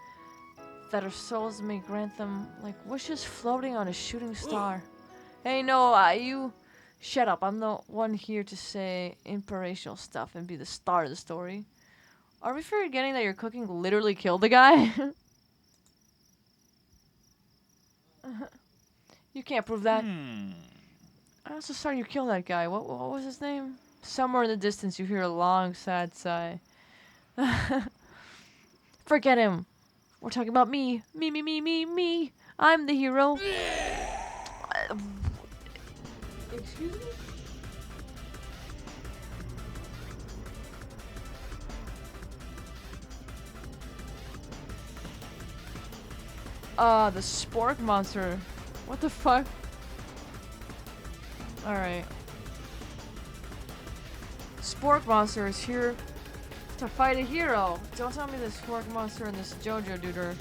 A: that our souls may grant them like wishes floating on a shooting star. Hey, no, you shut up. I'm the one here to say inspirational stuff and be the star of the story. Are we forgetting that your cooking literally killed the guy? You can't prove that. I'm also sorry you killed that guy. What was his name? Somewhere in the distance you hear a long, sad sigh. Forget him. We're talking about me. Me. I'm the hero. Excuse me? The spork monster. What the fuck? Alright. Spork monster is here to fight a hero. Don't tell me the spork monster and this JoJo dude are...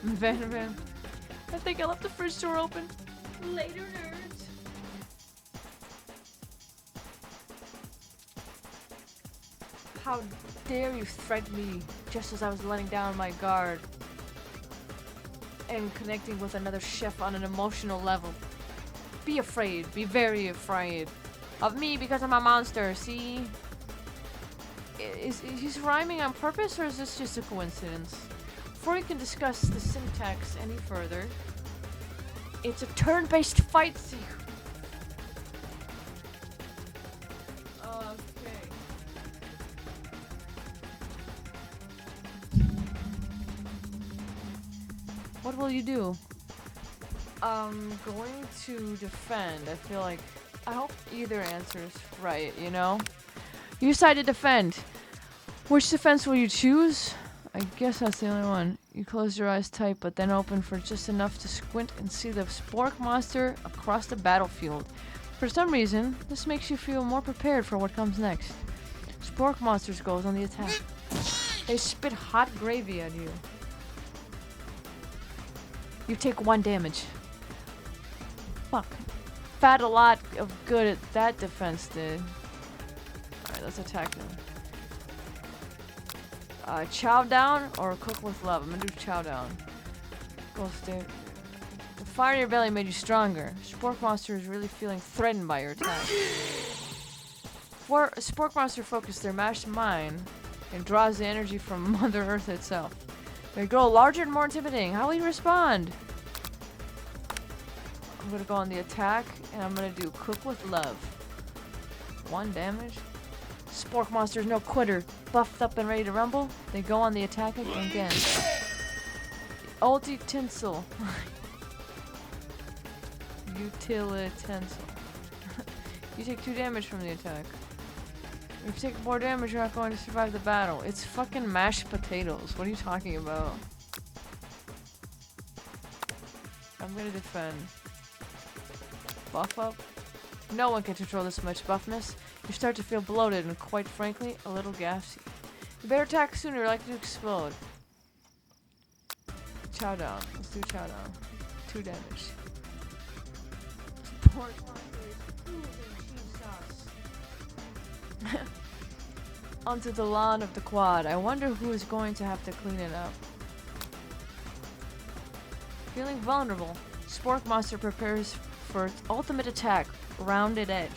A: Van. I think I left the fridge door open. Later, nerds. How dare you threaten me just as I was letting down my guard and connecting with another chef on an emotional level. Be afraid, be very afraid of me because I'm a monster, see? Is he's rhyming on purpose or is this just a coincidence? Before we can discuss the syntax any further, it's a turn-based fight sequence. Okay. What will you do? I'm going to defend. I feel like... I hope either answer's right, you know? You decide to defend. Which defense will you choose? I guess that's the only one. You close your eyes tight, but then open for just enough to squint and see the spork monster across the battlefield. For some reason, this makes you feel more prepared for what comes next. Spork monsters goes on the attack. They spit hot gravy at you. You take 1 damage. Fuck. Had a lot of good at that defense did. Alright, let's attack him. Chow down or cook with love? I'm gonna do chow down. Go stay. The fire in your belly made you stronger. Spork monster is really feeling threatened by your attack. Spork monster focus their mashed mind and draws the energy from Mother Earth itself. They grow larger and more intimidating. How will you respond? I'm gonna go on the attack, and I'm gonna do cook with love. 1 damage. Spork monster's no quitter. Buffed up and ready to rumble. They go on the attack again. Ulti tinsel. Utilitensel. You take 2 damage from the attack. If you take more damage, you're not going to survive the battle. It's fucking mashed potatoes. What are you talking about? I'm gonna defend. Buff up. No one can control this much buffness. You start to feel bloated and, quite frankly, a little gassy. You better attack sooner or likely to explode. Chow down. Let's do chow down. 2 damage. Pork onto the lawn of the quad. I wonder who is going to have to clean it up. Feeling vulnerable, Spork monster prepares for its ultimate attack, Rounded Edge.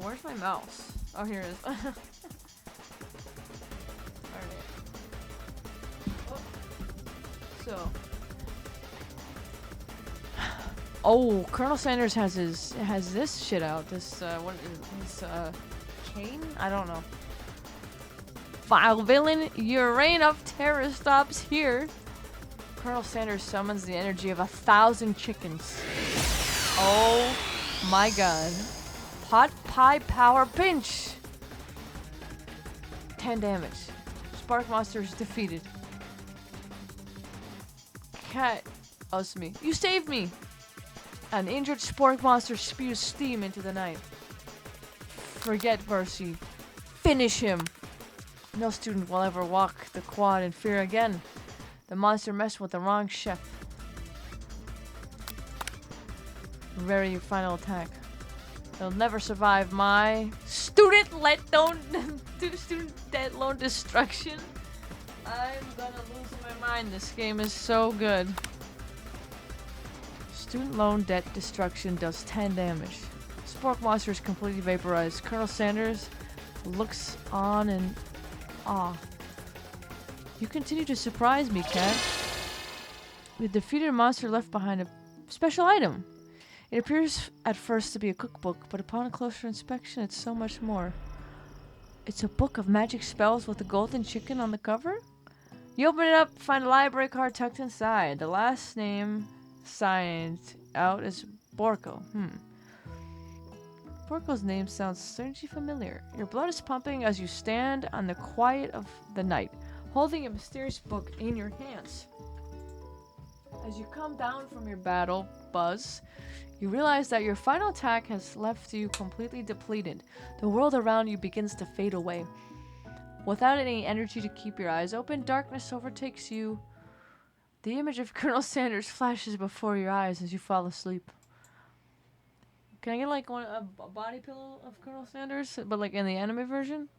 A: Where's my mouse? Oh, here it is. Alright. Oh. So. Oh, Colonel Sanders has this shit out. This what is his cane? I don't know. Vile villain, your reign of terror stops here. Colonel Sanders summons the energy of 1,000 chickens. Oh my god. Pot pie power pinch! 10 damage. Spark monster is defeated. Cat. Oh, it's me. You saved me! An injured Spork monster spews steam into the night. Forget mercy. Finish him! No student will ever walk the quad in fear again. The monster messed with the wrong chef. Ready your final attack. They'll never survive my student debt loan destruction. I'm gonna lose my mind. This game is so good. Student loan debt destruction does 10 damage. Spork monster is completely vaporized. Colonel Sanders looks on in awe. You continue to surprise me, Cat. The defeated monster left behind a special item. It appears at first to be a cookbook, but upon a closer inspection, it's so much more. It's a book of magic spells with a golden chicken on the cover? You open it up, find a library card tucked inside. The last name signed out is Borko. Borko's name sounds strangely familiar. Your blood is pumping as you stand on the quiet of the night, holding a mysterious book in your hands. As you come down from your battle buzz, you realize that your final attack has left you completely depleted. The world around you begins to fade away. Without any energy to keep your eyes open, darkness overtakes you. The image of Colonel Sanders flashes before your eyes as you fall asleep. Can I get like a body pillow of Colonel Sanders, but like in the anime version?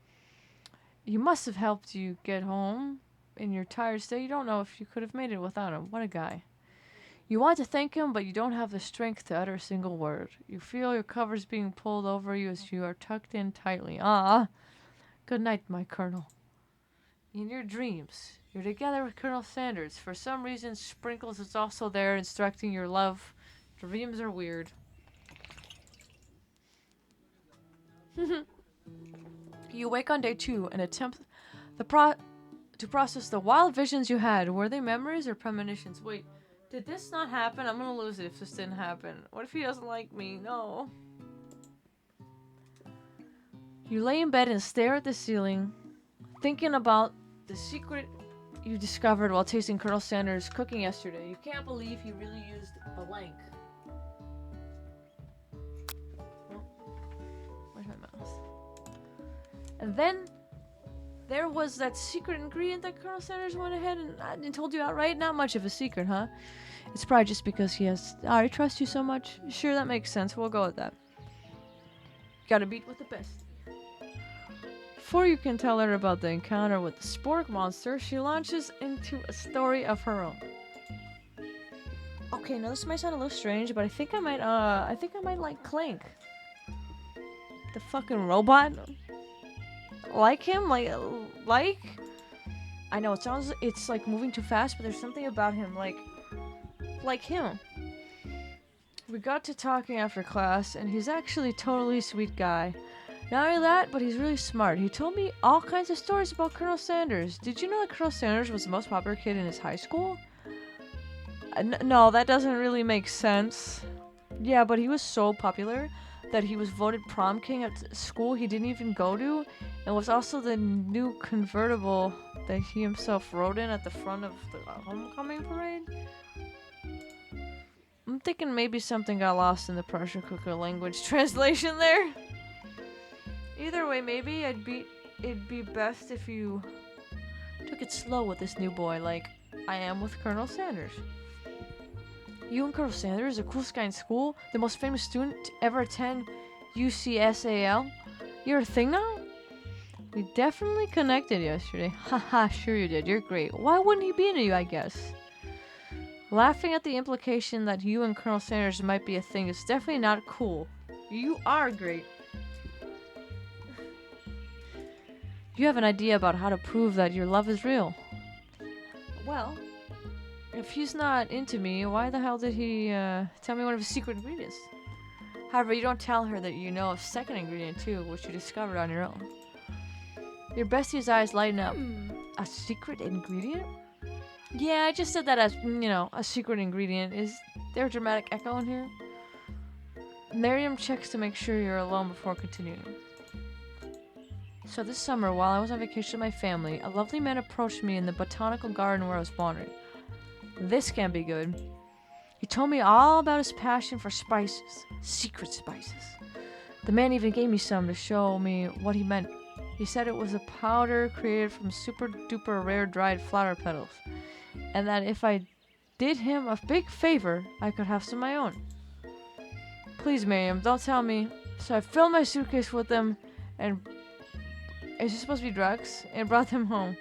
A: You must have helped you get home in your tired state. You don't know if you could have made it without him. What a guy. You want to thank him, but you don't have the strength to utter a single word. You feel your covers being pulled over you as you are tucked in tightly. Good night, my Colonel. In your dreams, you're together with Colonel Sanders. For some reason, Sprinkles is also there instructing your love. Dreams are weird. You wake on day 2 and attempt to process the wild visions you had. Were they memories or premonitions? Wait, did this not happen? I'm gonna lose it if this didn't happen. What if he doesn't like me? No. You lay in bed and stare at the ceiling, thinking about the secret you discovered while tasting Colonel Sanders' cooking yesterday. You can't believe he really used blank. Where's my mouse? And then there was that secret ingredient that Colonel Sanders went ahead and told you outright. Not much of a secret, huh? It's probably just because he trusts you so much. Sure, that makes sense. We'll go with that. Gotta beat with the best. Before you can tell her about the encounter with the Spork monster, she launches into a story of her own. Okay, now this might sound a little strange, but I think I might like Clank. The fucking robot. Like him? Like? I know, it's like moving too fast, but there's something about him, like him. We got to talking after class, and he's actually a totally sweet guy. Not only that, but he's really smart. He told me all kinds of stories about Colonel Sanders. Did you know that Colonel Sanders was the most popular kid in his high school? No, that doesn't really make sense. Yeah, but he was so popular that he was voted prom king at school he didn't even go to, and was also the new convertible that he himself rode in at the front of the homecoming parade. I'm thinking maybe something got lost in the pressure cooker language translation there. Either way, maybe it'd be best if you took it slow with this new boy, like I am with Colonel Sanders. You and Colonel Sanders, the coolest guy in school, the most famous student to ever attend UCSAL. You're a thing now? We definitely connected yesterday. Haha, sure you did. You're great. Why wouldn't he be into you, I guess? Laughing at the implication that you and Colonel Sanders might be a thing is definitely not cool. You are great. You have an idea about how to prove that your love is real. Well, if he's not into me, why the hell did he tell me one of his secret ingredients? However, you don't tell her that you know a second ingredient too, which you discovered on your own. Your bestie's eyes lighten up. A secret ingredient? Yeah, I just said that as, a secret ingredient. Is there a dramatic echo in here? Miriam checks to make sure you're alone before continuing. So this summer, while I was on vacation with my family, a lovely man approached me in the botanical garden where I was wandering. This can't be good. He told me all about his passion for spices, secret spices. The man even gave me some to show me what he meant. He said it was a powder created from super duper rare dried flower petals, and that if I did him a big favor, I could have some of my own. Please, Miriam, don't tell me. So I filled my suitcase with them, and is it supposed to be drugs? And brought them home.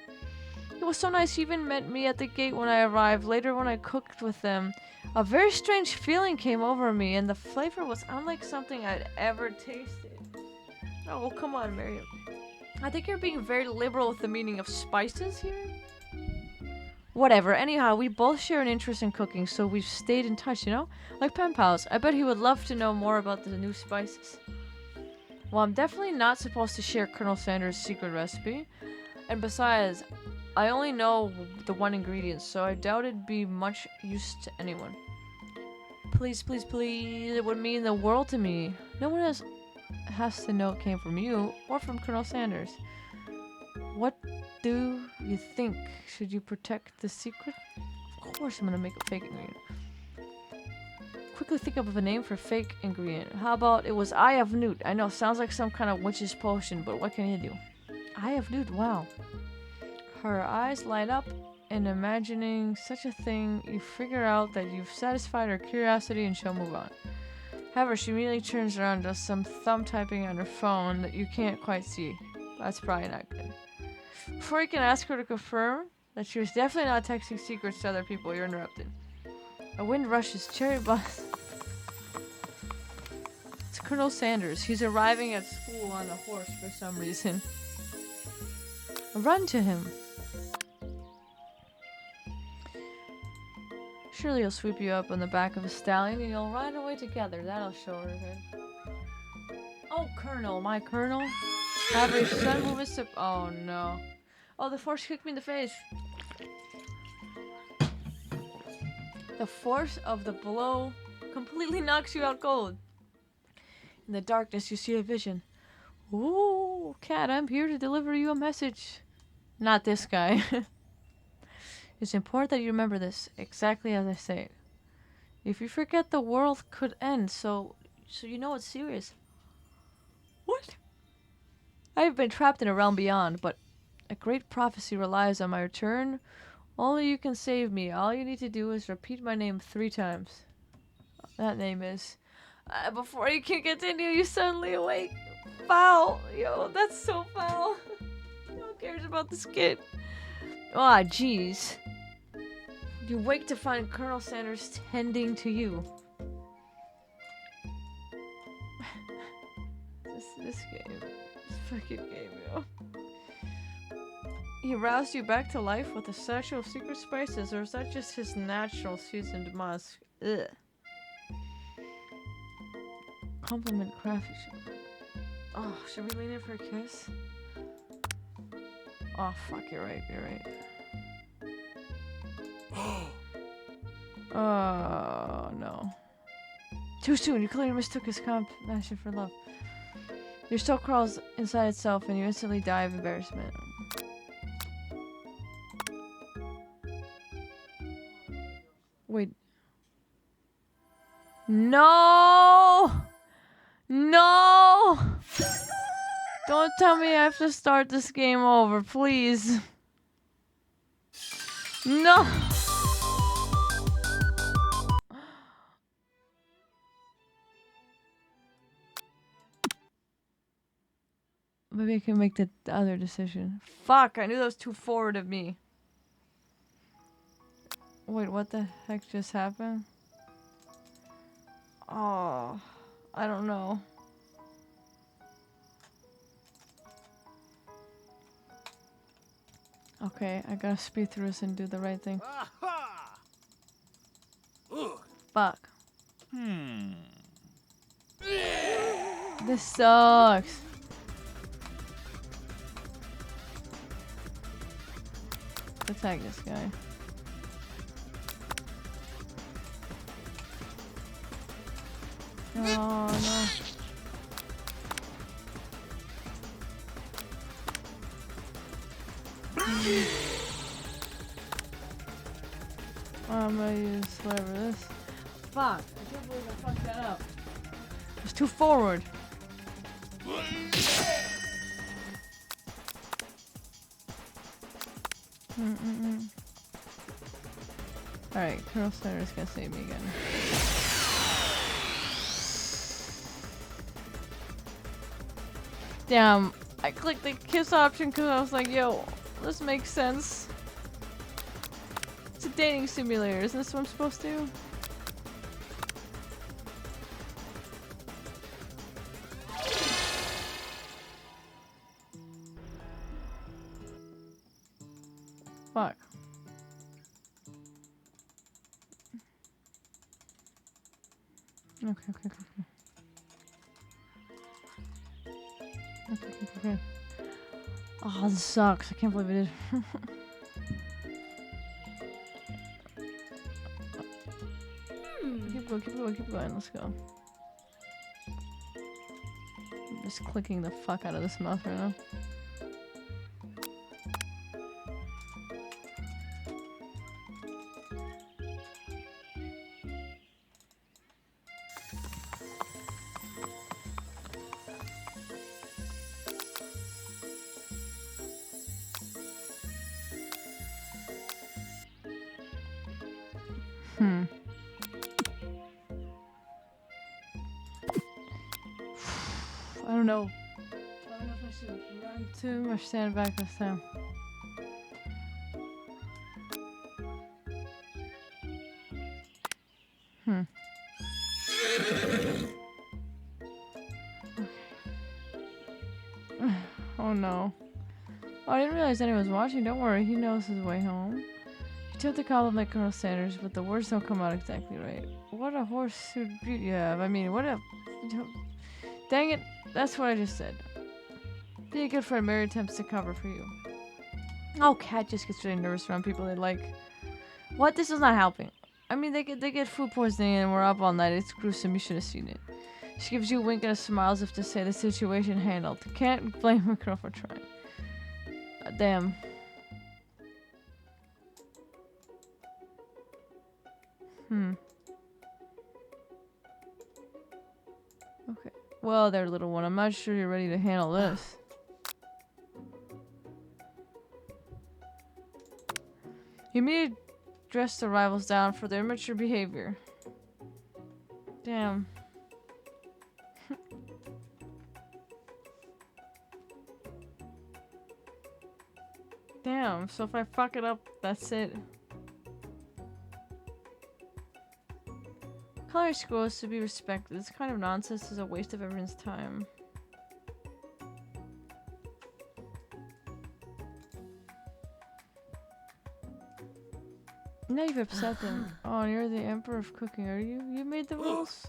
A: It was so nice. He even met me at the gate when I arrived. Later, when I cooked with them, a very strange feeling came over me, and the flavor was unlike something I'd ever tasted. Oh, well, come on, Miriam. I think you're being very liberal with the meaning of spices here. Whatever. Anyhow, we both share an interest in cooking, so we've stayed in touch, Like pen pals. I bet he would love to know more about the new spices. Well, I'm definitely not supposed to share Colonel Sanders' secret recipe. And besides, I only know the one ingredient, so I doubt it'd be much use to anyone. Please, please, please. It would mean the world to me. No one has to know it came from you or from Colonel Sanders. What do you think? Should you protect the secret? Of course I'm gonna make a fake ingredient. Quickly think of a name for fake ingredient. How about it was Eye of Newt? I know, sounds like some kind of witch's potion, but what can you do? Eye of Newt, wow. Her eyes light up, and imagining such a thing, you figure out that you've satisfied her curiosity and she'll move on. However, she immediately turns around and does some thumb typing on her phone that you can't quite see. That's probably not good. Before you can ask her to confirm that she was definitely not texting secrets to other people, you're interrupted. A wind rushes cherry blossom. It's Colonel Sanders. He's arriving at school on a horse for some reason. Run to him. Surely he'll sweep you up on the back of a stallion and you'll ride away together. That'll show her good. Oh, Colonel, my Colonel. Have a son move his oh no. Oh, the force kicked me in the face. The force of the blow completely knocks you out cold. In the darkness, you see a vision. Ooh, cat, I'm here to deliver you a message. Not this guy. It's important that you remember this, exactly as I say it. If you forget, the world could end, so you know it's serious. What? I have been trapped in a realm beyond, but a great prophecy relies on my return. Only you can save me. All you need to do is repeat my name 3 times. That name is... before you can continue, you suddenly awake. Foul. Yo, that's so foul. Who cares about this kid? Ah, jeez. You wake to find Colonel Sanders tending to you. This game. This fucking game, yo. He roused you back to life with a sachet of secret spices, or is that just his natural seasoned musk? Ugh. Compliment crayfish. Oh, should we lean in for a kiss? Oh, fuck, you're right, you're right. Oh, no. Too soon, you clearly mistook his compassion for love. Your soul crawls inside itself and you instantly die of embarrassment. Wait. No! No! Don't tell me I have to start this game over, please. No! Maybe I can make the other decision. Fuck, I knew that was too forward of me. Wait, what the heck just happened? Oh, I don't know. Okay, I gotta speed through this and do the right thing. Fuck. This sucks. Attack this guy. Oh no. I'm gonna use whatever this. Fuck! I can't believe I fucked that up. It was too forward. Alright, Colonel Sanders gonna save me again. Damn, I clicked the kiss option because I was like, yo, this makes sense. It's a dating simulator, isn't this what I'm supposed to do? Fuck. Okay. Okay. Oh, this sucks. I can't believe it did. Keep going. Let's go. I'm just clicking the fuck out of this mouse right now. I don't know. I don't know if I should run to or stand back this time. Okay. Oh no. Oh, I didn't realize anyone was watching. Don't worry, he knows his way home. You attempt to compliment Colonel Sanders, but the words don't come out exactly right. What a horseshoe beaut you have. I mean, what a... Dang it, that's what I just said. Be a good friend. Mary attempts to cover for you. Oh, Cat just gets really nervous around people they like. What? This is not helping. I mean, they get food poisoning and we're up all night. It's gruesome. You should have seen it. She gives you a wink and a smile as if to say the situation handled. Can't blame a girl for trying. Damn. Okay. Well, there, little one. I'm not sure you're ready to handle this. You immediately dress the rivals down for their immature behavior. Damn. Damn, so if I fuck it up, that's it. Culinary school is to be respected. This kind of nonsense is a waste of everyone's time. Now you've upset them. Oh, you're the emperor of cooking, are you? You made the rules?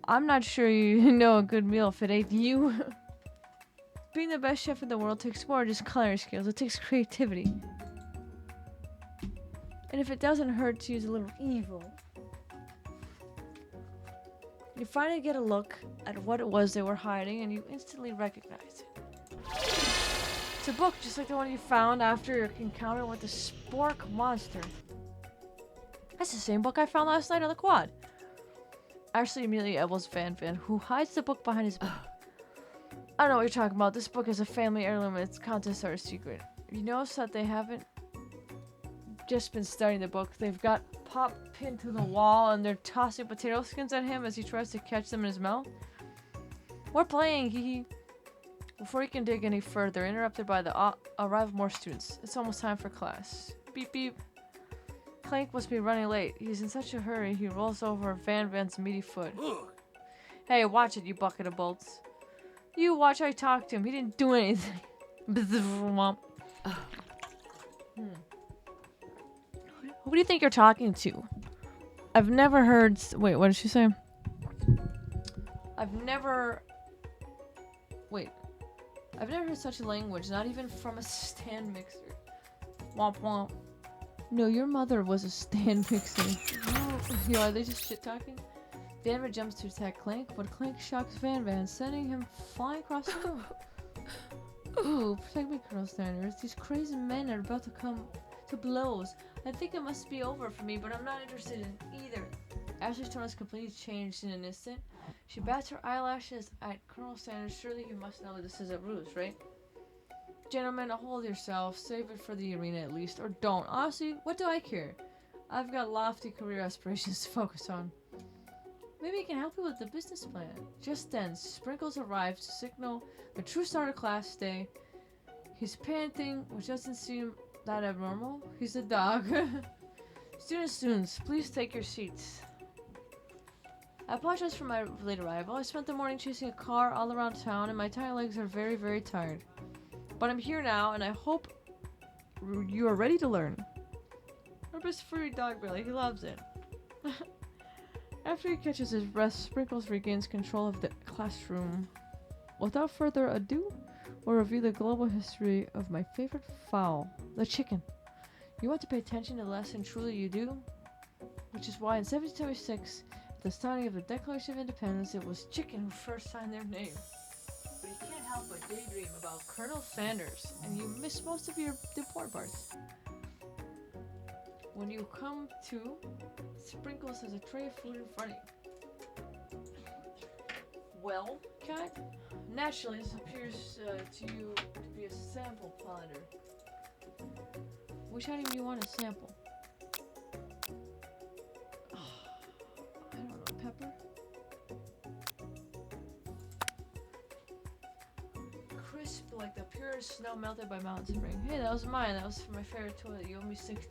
A: I'm not sure you know a good meal if it ain't you. Being the best chef in the world takes more than just culinary skills. It takes creativity. And if it doesn't hurt to use a little evil. You finally get a look at what it was they were hiding and you instantly recognize it. It's a book just like the one you found after your encounter with the spork monster. That's the same book I found last night on the quad. Ashley immediately elbows Van, who hides the book behind his back. I don't know what you're talking about. This book is a family heirloom and its contents are a secret. You notice that they haven't just been studying the book. They've got Pop pinned to the wall and they're tossing potato skins at him as he tries to catch them in his mouth. We're playing, hee. Before he can dig any further, interrupted by the arrival of more students. It's almost time for class. Beep beep. Clank must be running late. He's in such a hurry, he rolls over Van's meaty foot. Hey, watch it, you bucket of bolts. You watch I talk to him. He didn't do anything. Who do you think you're talking to? I've never heard... Wait, what did she say? I've never heard such language, not even from a stand mixer. Womp womp. No, your mother was a stand mixer. Oh, yo, are they just shit talking? Vanva jumps to attack Clank, but Clank shocks Van, sending him flying across the room. Ooh, protect me, Colonel Sanders. These crazy men are about to come to blows. I think it must be over for me, but I'm not interested in either. Ashley's tone has completely changed in an instant. She bats her eyelashes at Colonel Sanders. Surely you must know this is a ruse, right? Gentlemen, hold yourself. Save it for the arena at least, or don't. Honestly, what do I care? I've got lofty career aspirations to focus on. Maybe he can help you with the business plan. Just then, Sprinkles arrives to signal the true start of class day. He's panting, which doesn't seem that abnormal. He's a dog. Students, please take your seats. I apologize for my late arrival. I spent the morning chasing a car all around town and my tiny legs are very, very tired. But I'm here now and I hope you are ready to learn. Our best furry dog, Billy. He loves it. After he catches his breath, Sprinkles regains control of the classroom. Without further ado, we'll review the global history of my favorite fowl, the chicken. You want to pay attention to the lesson, truly you do? Which is why in 1776, at the signing of the Declaration of Independence, it was chicken who first signed their name. But you can't help but daydream about Colonel Sanders, and you miss most of your important parts. When you come to, Sprinkles has a tray of food in front of you. Well, Cat, naturally this appears to you to be a sample platter. Which item do you want to sample? I don't know, pepper? Crisp like the purest snow melted by Mountain Spring. Hey, that was mine. That was for my favorite toilet. You owe me $6.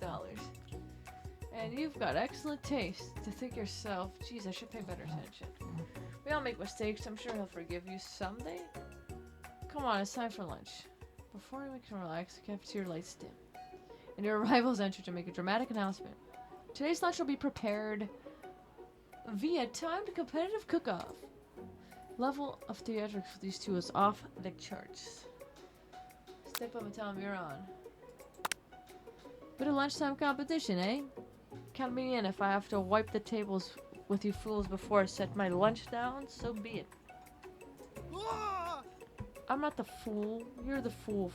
A: And you've got excellent taste. To think yourself, geez, I should pay better attention. We all make mistakes. I'm sure he'll forgive you someday. Come on, it's time for lunch. Before we can relax, the cafeteria lights dim. And your arrivals enter to make a dramatic announcement. Today's lunch will be prepared via timed competitive cook-off. Level of theatrics for these two is off the charts. Step up and tell them you're on. Bit of lunchtime competition, eh? Count me in. If I have to wipe the tables with you fools before I set my lunch down, so be it. I'm not the fool. You're the fool.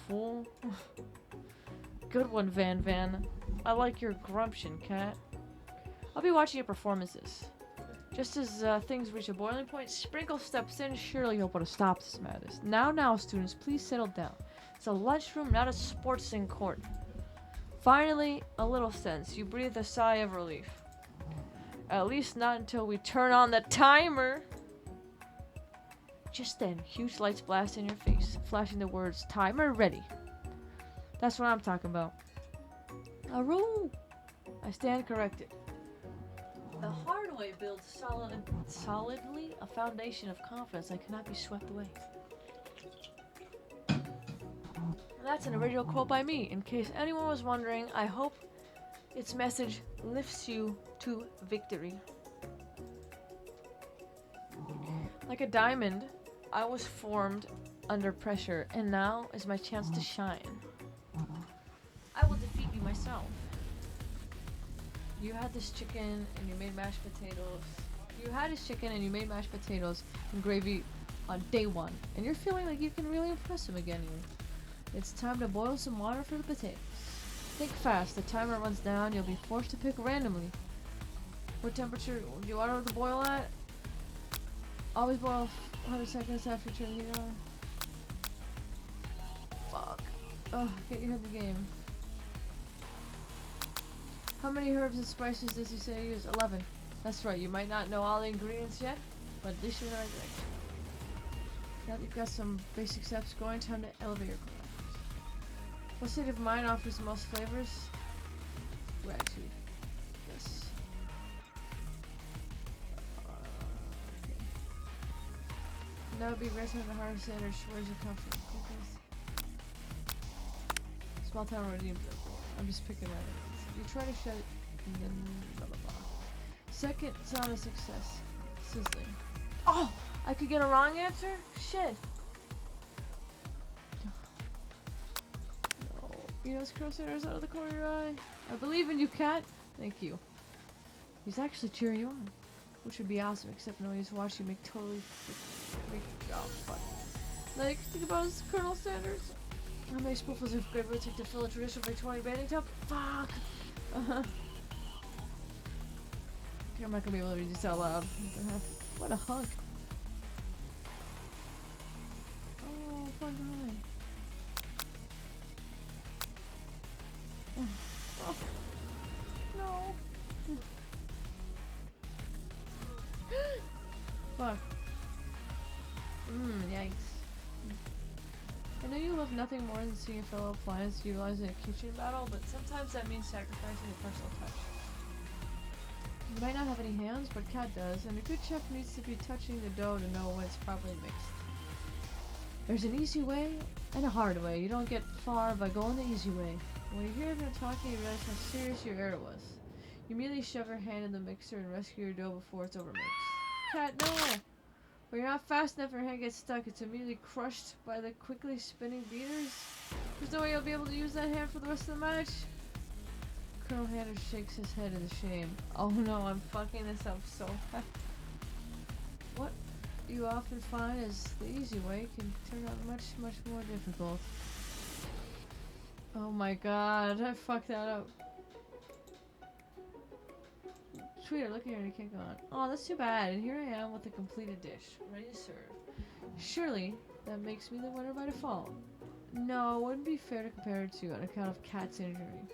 A: Good one, Van. I like your grumption, Cat. I'll be watching your performances. Just as things reach a boiling point, Sprinkle steps in. Surely he'll put a stop to this madness. Now, students, please settle down. It's a lunchroom, not a sportsing court. Finally, a little sense. You breathe a sigh of relief. At least not until we turn on the timer. Just then, huge lights blast in your face, flashing the words, timer ready. That's what I'm talking about. Aroo! I stand corrected. The hard way builds solidly a foundation of confidence that cannot be swept away. And that's an original quote by me. In case anyone was wondering, I hope its message lifts you to victory. Like a diamond, I was formed under pressure, and now is my chance to shine. I will defeat you myself. You had this chicken and you made mashed potatoes. And gravy on day one, and you're feeling like you can really impress him again here. It's time to boil some water for the potatoes. Think fast. The timer runs down. You'll be forced to pick randomly. What temperature do you want to boil at? Always boil 100 seconds after turning it on. Fuck. Oh, get your head in the game. How many herbs and spices does he say use? 11. That's right. You might not know all the ingredients yet, but at least you're in the right direction. Now that you've got some basic steps going, time to elevate your craft. What state of mind offers the most flavors? Gratitude. Yes. Okay. That would be rest on the hard standard. Where's your comfort? Small town redeemed. I'm just picking at it. You try to shut it, and then blah blah blah. Second sound of success. Sizzling. Oh! I could get a wrong answer? Shit. No. You know, those crosshairs out of the corner of your eye. I believe in you, Cat. Thank you. He's actually cheering you on. which would be awesome, except no, he's watching me totally oh fuck. Like, think about this, Colonel Sanders. How many spoonfuls of gravy would it take to fill a traditional Victorian bathing tub? Fuck! Okay, I'm not gonna be able to read this out loud. What a hunk. Oh, fun time. Oh. No. Fuck. Yikes. I know you love nothing more than seeing a fellow appliance utilized in a kitchen battle, but sometimes that means sacrificing a personal touch. You might not have any hands, but Kat does, and a good chef needs to be touching the dough to know when it's properly mixed. There's an easy way and a hard way. You don't get far by going the easy way. When you hear everyone talking, you realize how serious your error was. You immediately shove your hand in the mixer and rescue your dough before it's overmixed. Kat, no! When you're not fast enough, your hand gets stuck. It's immediately crushed by the quickly spinning beaters. There's no way you'll be able to use that hand for the rest of the match. Colonel Hander shakes his head in shame. Oh no, I'm fucking this up so bad. What you often find is the easy way can turn out much more difficult. Oh my god, I fucked that up. Sweeter, look here, you can't go on. Oh, that's too bad. And here I am with a completed dish, ready to serve. Surely, that makes me the winner by default. No, it wouldn't be fair to compare it to on account of Kat's injury.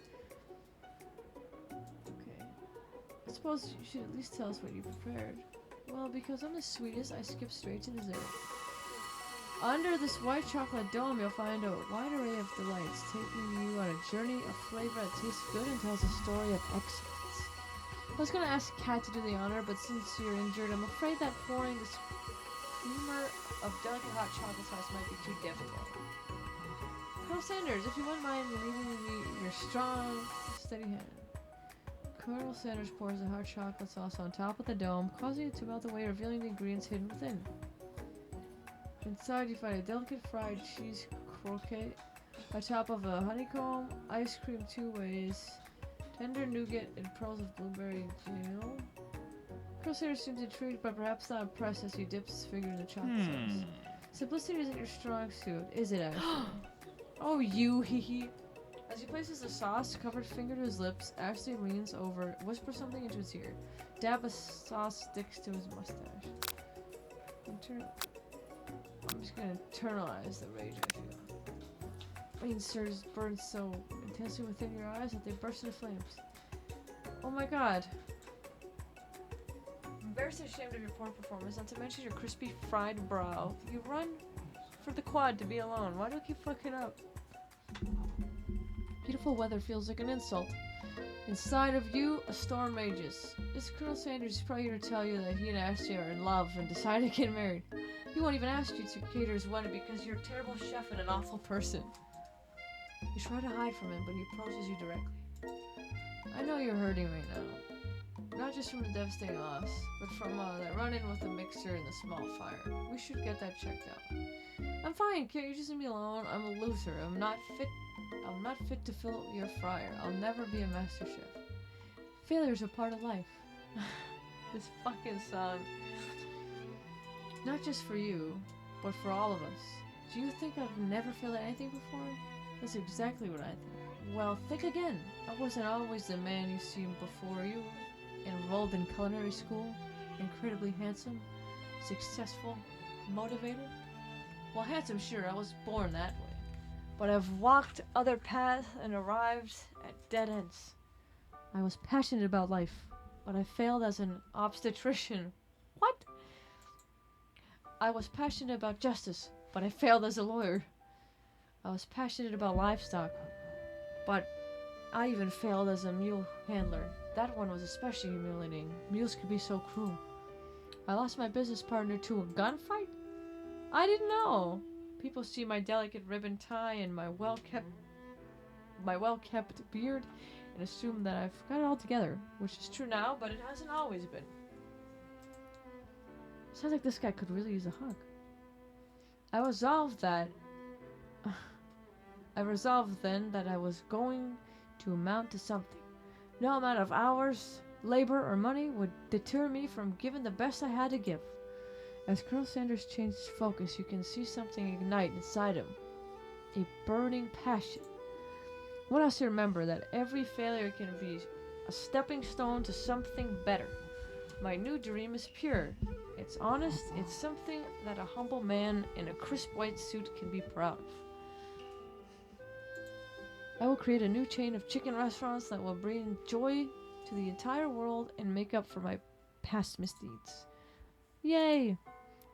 A: Okay. I suppose you should at least tell us what you prepared. Well, because I'm the sweetest, I skip straight to dessert. Under this white chocolate dome, you'll find a wide array of delights, taking you on a journey of flavor that tastes good and tells a story of excellence. I was gonna ask Kat to do the honor, but since you're injured, I'm afraid that pouring this creamer of delicate hot chocolate sauce might be too difficult. Colonel Sanders, if you wouldn't mind leaving me your strong, steady hand. Colonel Sanders pours the hot chocolate sauce on top of the dome, causing it to melt away, revealing the ingredients hidden within. Inside, you find a delicate fried cheese croquette atop of a honeycomb, ice cream two ways, tender nougat, and pearls of blueberry jam. Colonel Sanders seems intrigued, but perhaps not impressed as he dips his finger in the chocolate sauce. Simplicity isn't your strong suit, is it, Ashley? Oh, you, hee hee. As he places the sauce-covered finger to his lips, Ashley leans over, whispers something into his ear. Dab of sauce sticks to his mustache. I'm just gonna internalize the rage I feel. Pain surges burns so intensely within your eyes that they burst into flames. Oh my god. Embarrassed and ashamed of your poor performance, not to mention your crispy fried brow. You run for the quad to be alone. Why do you keep fucking up? Beautiful weather feels like an insult. Inside of you, a storm rages. This Colonel Sanders is probably here to tell you that he and Ashley are in love and decided to get married. He won't even ask you to cater his wedding because you're a terrible chef and an awful person. You try to hide from him, but he approaches you directly. I know you're hurting right now. Not just from the devastating loss, but from that run-in with the mixer and the small fire. We should get that checked out. I'm fine, can't you just leave me alone? I'm a loser. I'm not fit to fill your fryer. I'll never be a master chef. Failure's a part of life. This fucking song. Not just for you, but for all of us. Do you think I've never failed at anything before? That's exactly what I think. Well, think again. I wasn't always the man you see before you. Enrolled in culinary school, incredibly handsome, successful, motivated. Well, handsome, sure, I was born that way. But I've walked other paths and arrived at dead ends. I was passionate about life, but I failed as an obstetrician. What? I was passionate about justice, but I failed as a lawyer. I was passionate about livestock, but I even failed as a mule handler. That one was especially humiliating. Mules could be so cruel. I lost my business partner to a gunfight? I didn't know. People see my delicate ribbon tie and my well-kept beard and assume that I've got it all together, which is true now, but it hasn't always been. Sounds like this guy could really use a hug. I resolved then that I was going to amount to something. No amount of hours, labor, or money would deter me from giving the best I had to give. As Colonel Sanders changed focus, you can see something ignite inside him. A burning passion. I want us to remember that every failure can be a stepping stone to something better. My new dream is pure. It's honest. It's something that a humble man in a crisp white suit can be proud of. I will create a new chain of chicken restaurants that will bring joy to the entire world and make up for my past misdeeds. Yay!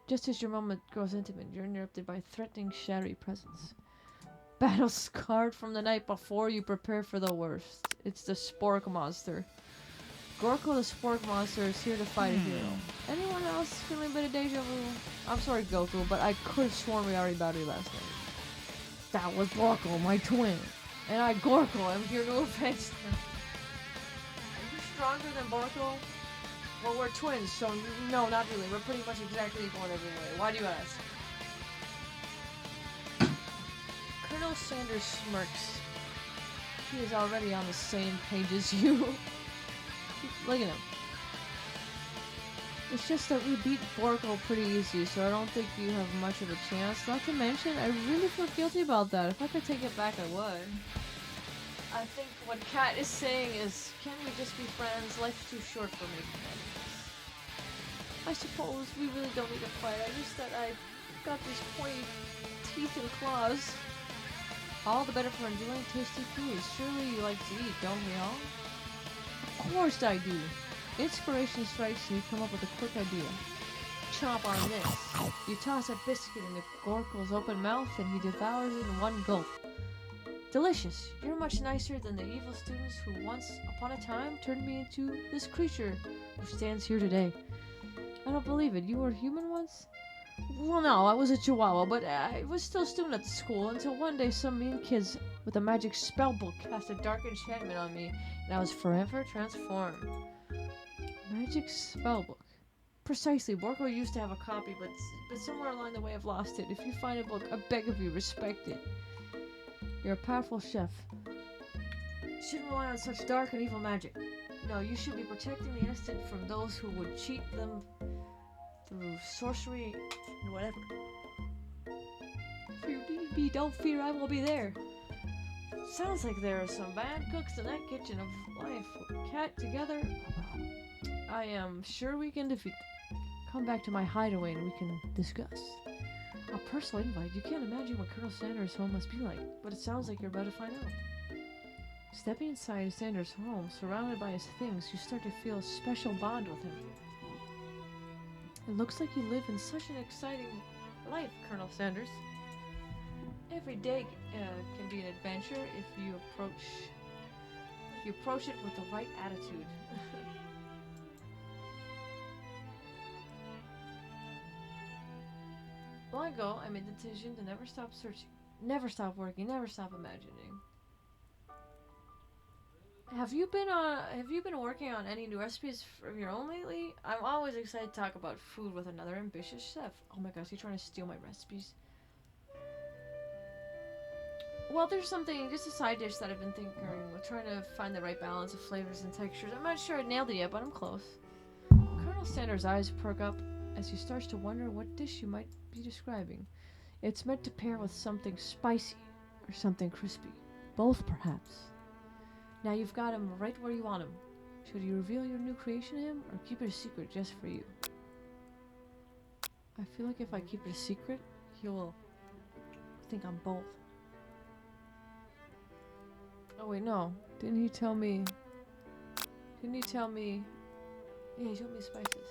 A: Just as your moment grows intimate, you're interrupted by threatening, shadowy presence. Battle scarred from the night before, you prepare for the worst. It's the Spork Monster. Gorko the Spork Monster is here to fight a hero. Anyone else feeling a bit of deja vu? I'm sorry, Goku, but I could have sworn we already battled last night. That was Gorko, my twin. And I, Gorko, am here to avenge them. Are you stronger than Gorko? Well, we're twins, so no, not really. We're pretty much exactly equal in every way. Why do you ask? Colonel Sanders smirks. He is already on the same page as you. Look at him. It's just that we beat Borko pretty easy, so I don't think you have much of a chance. Not to mention, I really feel guilty about that. If I could take it back, I would. I think what Kat is saying is, can we just be friends? Life's too short for making enemies. I suppose we really don't need to fight. I just that I've got these pointy teeth and claws. All the better for enjoying tasty foods. Surely you like to eat, don't we all? Of course I do. Inspiration strikes and you come up with a quick idea. Chomp on this. You toss a biscuit into Gorko's open mouth and he devours it in one gulp. Delicious. You're much nicer than the evil students who once upon a time turned me into this creature who stands here today. I don't believe it. You were human once? Well, no, I was a chihuahua, but I was still a student at the school until one day some mean kids with a magic spell book cast a dark enchantment on me and I was forever transformed. Magic spellbook. Precisely. Borko used to have a copy, but somewhere along the way I've lost it. If you find a book, I beg of you, respect it. You're a powerful chef. You shouldn't rely on such dark and evil magic. No, you should be protecting the innocent from those who would cheat them through sorcery and whatever. If you need me, don't fear, I will be there. Sounds like there are some bad cooks in that kitchen of life. With Cat together, I am sure we can defeat them. Come back to my hideaway and we can discuss. A personal invite? You can't imagine what Colonel Sanders' home must be like, but it sounds like you're about to find out. Stepping inside Sanders' home, surrounded by his things, you start to feel a special bond with him. It looks like you live in such an exciting life, Colonel Sanders. Every day can be an adventure if you approach it with the right attitude. Long ago, I made the decision to never stop searching, never stop working, never stop imagining. Have you been working on any new recipes of your own lately? I'm always excited to talk about food with another ambitious chef. Oh my gosh, you're trying to steal my recipes. Well, there's something, just a side dish that I've been thinking with, trying to find the right balance of flavors and textures. I'm not sure I nailed it yet, but I'm close. Colonel Sanders' eyes perk up as he starts to wonder what dish you might be describing. It's meant to pair with something spicy or something crispy. Both, perhaps. Now you've got him right where you want him. Should you reveal your new creation to him, or keep it a secret just for you? I feel like if I keep it a secret, he'll think I'm both. Oh wait, no. Didn't he tell me? Yeah, he told me spices.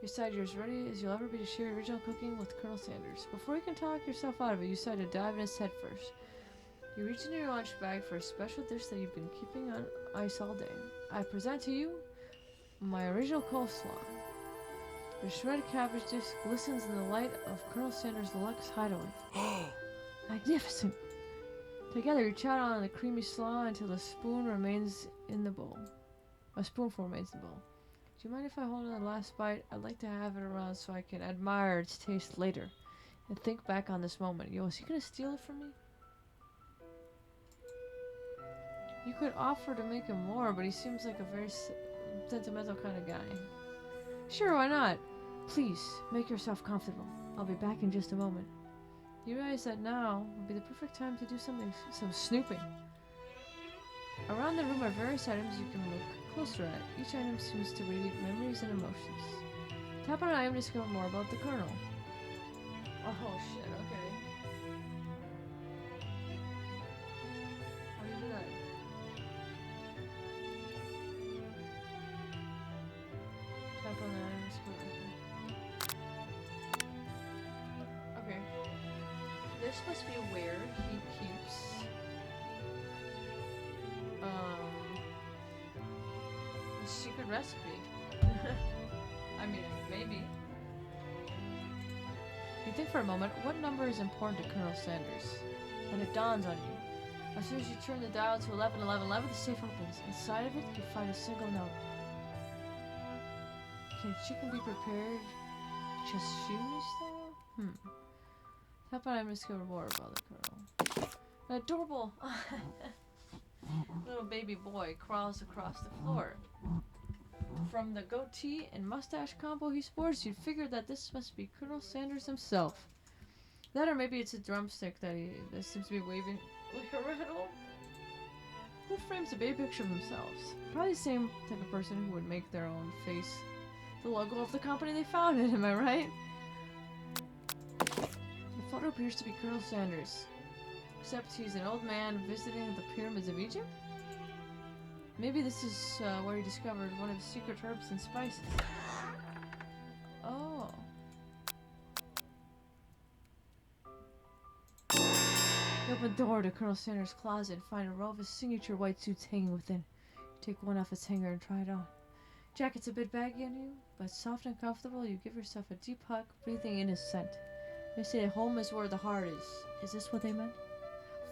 A: You decide you're as ready as you'll ever be to share your original cooking with Colonel Sanders. Before you can talk yourself out of it, you decide to dive in his head first. You reach into your lunch bag for a special dish that you've been keeping on ice all day. I present to you my original coleslaw. The shredded cabbage dish glistens in the light of Colonel Sanders' deluxe hideaway. Magnificent! Together you chat on the creamy slaw until the spoon remains in the bowl. A spoonful remains in the bowl. Do you mind if I hold on the last bite? I'd like to have it around so I can admire its taste later and think back on this moment. Yo, is he gonna steal it from me? You could offer to make him more, but he seems like a very sentimental kind of guy. Sure, why not? Please, make yourself comfortable. I'll be back in just a moment. You realize that now would be the perfect time to do some snooping. Around the room are various items you can look closer at. Each item seems to radiate memories and emotions. Tap on an item to discover more about the Colonel. Oh shit, okay. How do you do that? Tap on the item to discover. Okay. This must be where he keeps the secret recipe. I mean, maybe. You think for a moment, what number is important to Colonel Sanders? Then it dawns on you. As soon as you turn the dial to 1111, the safe opens. Inside of it, you find a single note. Can chicken be prepared? Just shoes, though? Tap on item to discover more about the Colonel. An adorable little baby boy crawls across the floor. From the goatee and mustache combo he sports, you'd figure that this must be Colonel Sanders himself. That, or maybe it's a drumstick that seems to be waving like a rattle. Who frames a baby picture of themselves? Probably the same type of person who would make their own face the logo of the company they founded, am I right? The photo appears to be Colonel Sanders, except he's an old man visiting the pyramids of Egypt? Maybe this is where he discovered one of his secret herbs and spices. Oh. You open the door to Colonel Sanders' closet and find a row of his signature white suits hanging within. You take one off its hanger and try it on. Jacket's a bit baggy on you, but soft and comfortable. You give yourself a deep hug, breathing in his scent. They say home is where the heart is. Is this what they meant?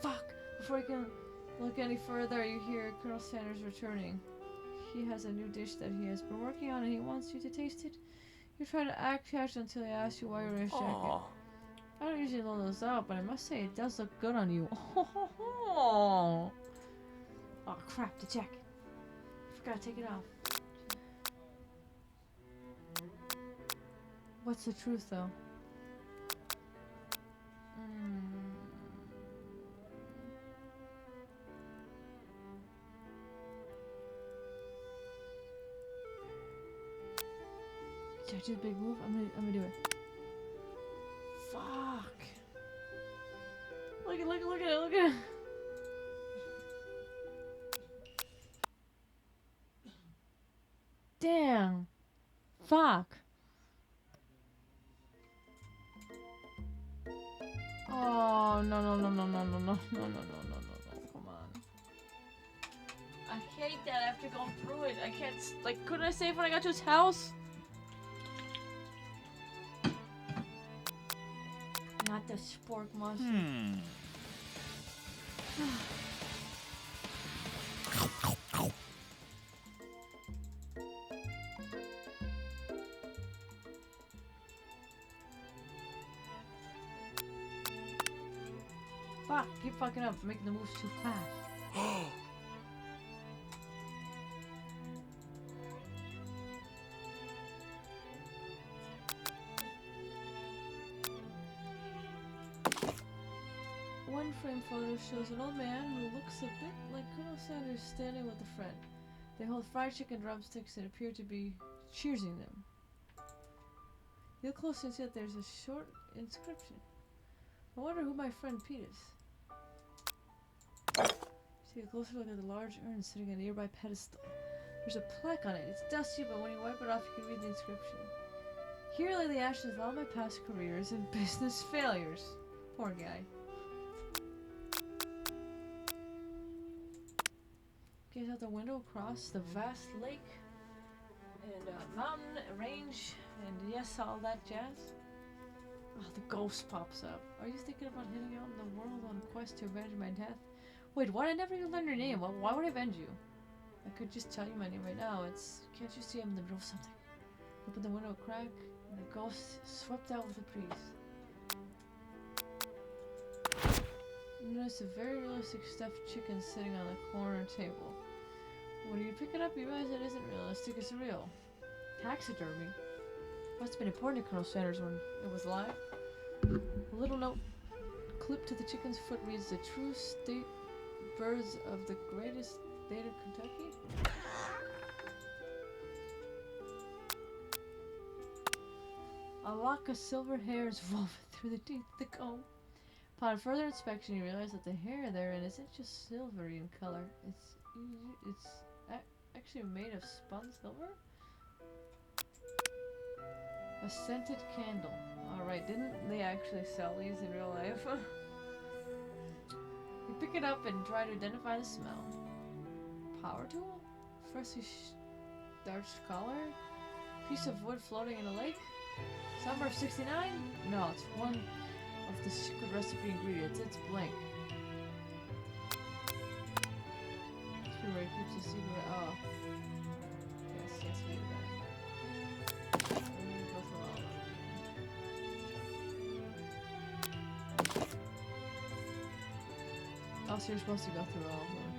A: Fuck! Before you can look any further, you hear Colonel Sanders returning. He has a new dish that he has been working on and he wants you to taste it. You try to act casual until he asks you why you're in his jacket. I don't usually load those out, but I must say it does look good on you. Oh crap, the jacket. I forgot to take it off. What's the truth though? Did I do the big move? I'm gonna do it. Fuck. Look at it. Damn. Fuck. Oh, no. Come on. I hate that I have to go through it. I can't, like, couldn't I save when I got to his house? Not the spork monster. Fuck, keep fucking up, making the moves too fast. One frame photo shows an old man who looks a bit like Colonel Sanders standing with a friend. They hold fried chicken drumsticks and appear to be cheersing them. You look close and see that there's a short inscription. I wonder who my friend Pete is. Take a closer look at the large urn sitting on a nearby pedestal. There's a plaque on it. It's dusty, but when you wipe it off, you can read the inscription. Here lay the ashes of all my past careers and business failures. Poor guy. Gaze out the window across the vast lake and mountain range and yes, all that jazz. Oh, the ghost pops up. Are you thinking about heading out in the world on a quest to avenge my death? Wait, what? I never even learned your name. Why would I avenge you? I could just tell you my name right now. Can't you see I'm in the middle of something? Open the window a crack and the ghost swept out with a breeze. You notice a very realistic stuffed chicken sitting on the corner table. When you pick it up, you realize it isn't realistic, it's real. Taxidermy. Must have been important to Colonel Sanders when it was live. A little note clipped to the chicken's foot reads, "The true state birds of the greatest state of Kentucky." A lock of silver hair is woven through the teeth of the comb. Upon further inspection, you realize that the hair therein isn't just silvery in color. It's actually made of spun silver. A scented candle. Alright, didn't they actually sell these in real life? You pick it up and try to identify the smell. Power tool? Freshly starched collar? Piece of wood floating in a lake? Summer of 69? No, it's one of the secret recipe ingredients. It's blank. That's where he keeps the secret. Oh. Yes, we do that. Let me go through all of them. Oh, so you're supposed to go through all of them.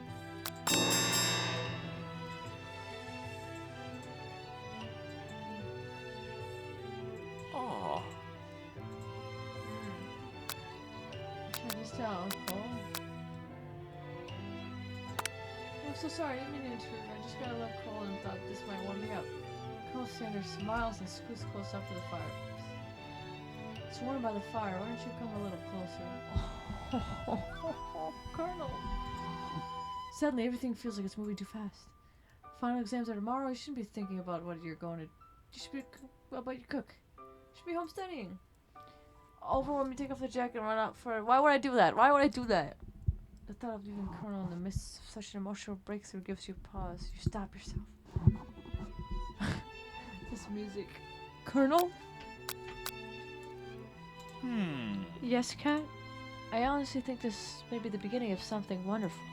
B: Aw.
A: Should I just tell Cole? I'm so sorry, I didn't mean to intrude. I just got a little cold and thought this might warm me up. Colonel Sanders smiles and scoots close up to the fireplace. It's warm by the fire. Why don't you come a little closer? Colonel! Suddenly, everything feels like it's moving too fast. Final exams are tomorrow. You shouldn't be thinking about what you're going to. You should be about your cook. You should be home studying. Over when you take off the jacket and run out for. Why would I do that? Why would I do that? The thought of leaving Colonel in the midst of such an emotional breakthrough gives you pause. You stop yourself. This music. Colonel? Yes, Cat? I honestly think this may be the beginning of something wonderful.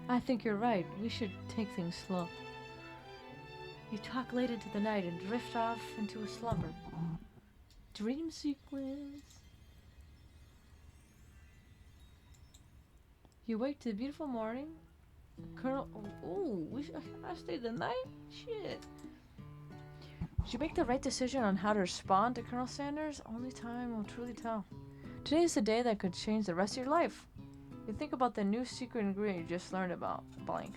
A: I think you're right. We should take things slow. You talk late into the night and drift off into a slumber. Dream sequence. You wake to the beautiful morning. Colonel. Ooh, I stayed the night? Shit. Did you make the right decision on how to respond to Colonel Sanders? Only time will truly tell. Today is the day that could change the rest of your life. You think about the new secret ingredient you just learned about. Blank.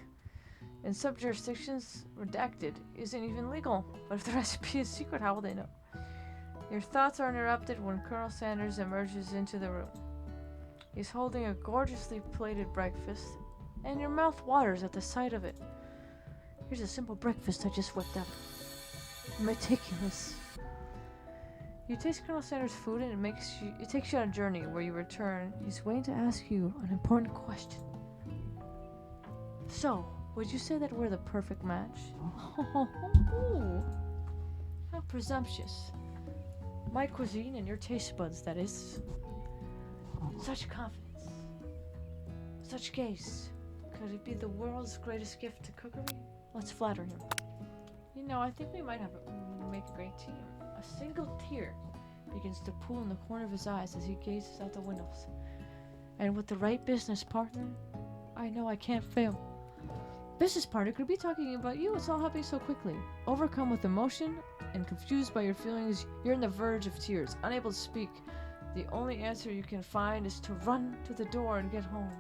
A: In some jurisdictions, redacted isn't even legal. But if the recipe is secret, how will they know? Your thoughts are interrupted when Colonel Sanders emerges into the room. He's holding a gorgeously plated breakfast, and your mouth waters at the sight of it. Here's a simple breakfast I just whipped up. Meticulous. You taste Colonel Sanders' food and it takes you on a journey where you return. He's waiting to ask you an important question. So, would you say that we're the perfect match? How presumptuous. My cuisine and your taste buds, that is. Such confidence. Such gaze. Could it be the world's greatest gift to cookery? Let's flatter him. You know, I think we might make a great team. A single tear begins to pool in the corner of his eyes as he gazes out the windows. And with the right business partner, I know I can't fail. Business partner could be talking about you. It's all happening so quickly. Overcome with emotion and confused by your feelings, you're on the verge of tears, unable to speak. The only answer you can find is to run to the door and get home.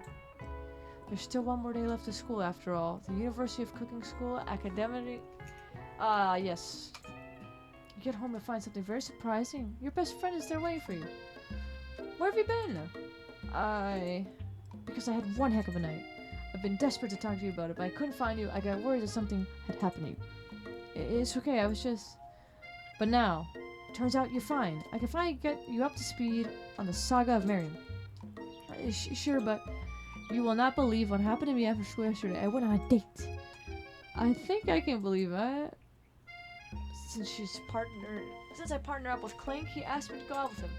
A: There's still one more day left of school after all. The University of Cooking School Academy. Yes. You get home and find something very surprising. Your best friend is there waiting for you. Where have you been? Because I had one heck of a night. I've been desperate to talk to you about it, but I couldn't find you. I got worried that something had happened to you. It's okay, I was just... But now, turns out you're fine. I can finally get you up to speed on the saga of Miriam. Sure, but you will not believe what happened to me after school yesterday. I went on a date. I think I can believe that. Since I partner up with Clank, he asked me to go out with him.